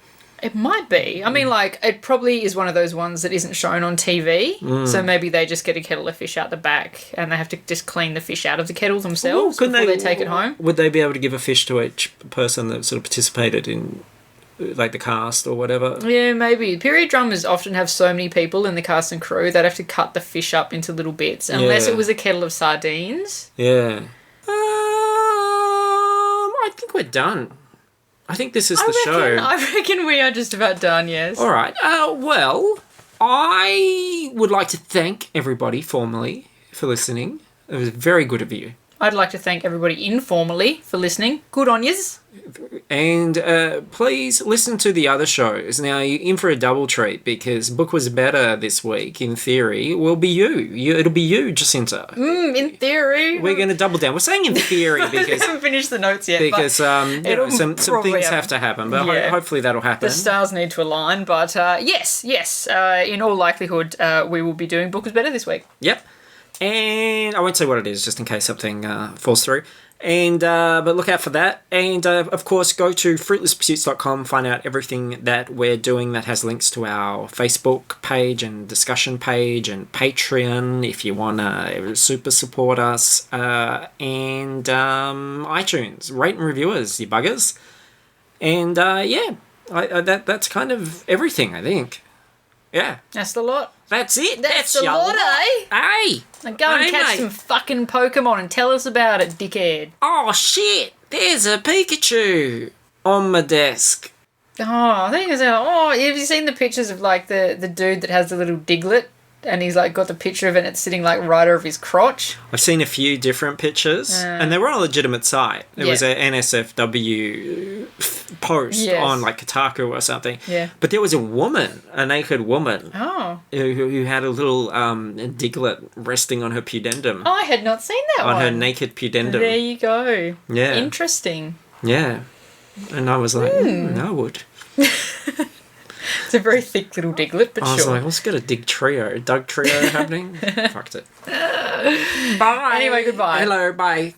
It might be. I mean, like, it probably is one of those ones that isn't shown on TV. So maybe they just get a kettle of fish out the back and they have to just clean the fish out of the kettle themselves before they take it home. Would they be able to give a fish to each person that sort of participated in, like, the cast or whatever? Yeah, maybe. Period dramas often have so many people in the cast and crew, they'd have to cut the fish up into little bits, unless it was a kettle of sardines. Yeah. I think we're done. I think this is the show. I reckon we are just about done, yes. All right. Well, I would like to thank everybody formally for listening. It was very good of you. I'd like to thank everybody informally for listening. Good on yous. And please listen to the other shows. Now, you're in for a double treat because Book Was Better this week, in theory, will be you. It'll be you, Jacinta. In theory. We're going to double down. We're saying in theory because... I haven't finished the notes yet. Because some things have to happen, but hopefully that'll happen. The stars need to align, but yes. In all likelihood, we will be doing Book Was Better this week. Yep. And I won't say what it is, just in case something falls through. And but look out for that. And of course, go to fruitlesspursuits.com, find out everything that we're doing that has links to our Facebook page and discussion page and Patreon if you want to super support us. And iTunes, rate and review us, you buggers. And that's kind of everything, I think. Yeah. That's the lot. That's it. That's the lot, eh? Hey. Now go and catch some fucking Pokemon and tell us about it, dickhead. Oh, shit. There's a Pikachu on my desk. Oh, I think it's... have you seen the pictures of, like, the dude that has the little Diglett and he's like got the picture of it and it's sitting like right over his crotch. I've seen a few different pictures, and they were on a legitimate site. There was an NSFW post on like Kotaku or something. Yeah. But there was a naked woman, who had a little diglet resting on her pudendum. I had not seen that on one. her naked pudendum. There you go. Yeah. Interesting. Yeah. And I was like, I would. It's a very thick little diglet, but I was sure. like, let's get a Doug trio happening. Fucked it. Bye. Anyway, goodbye. Hello, bye.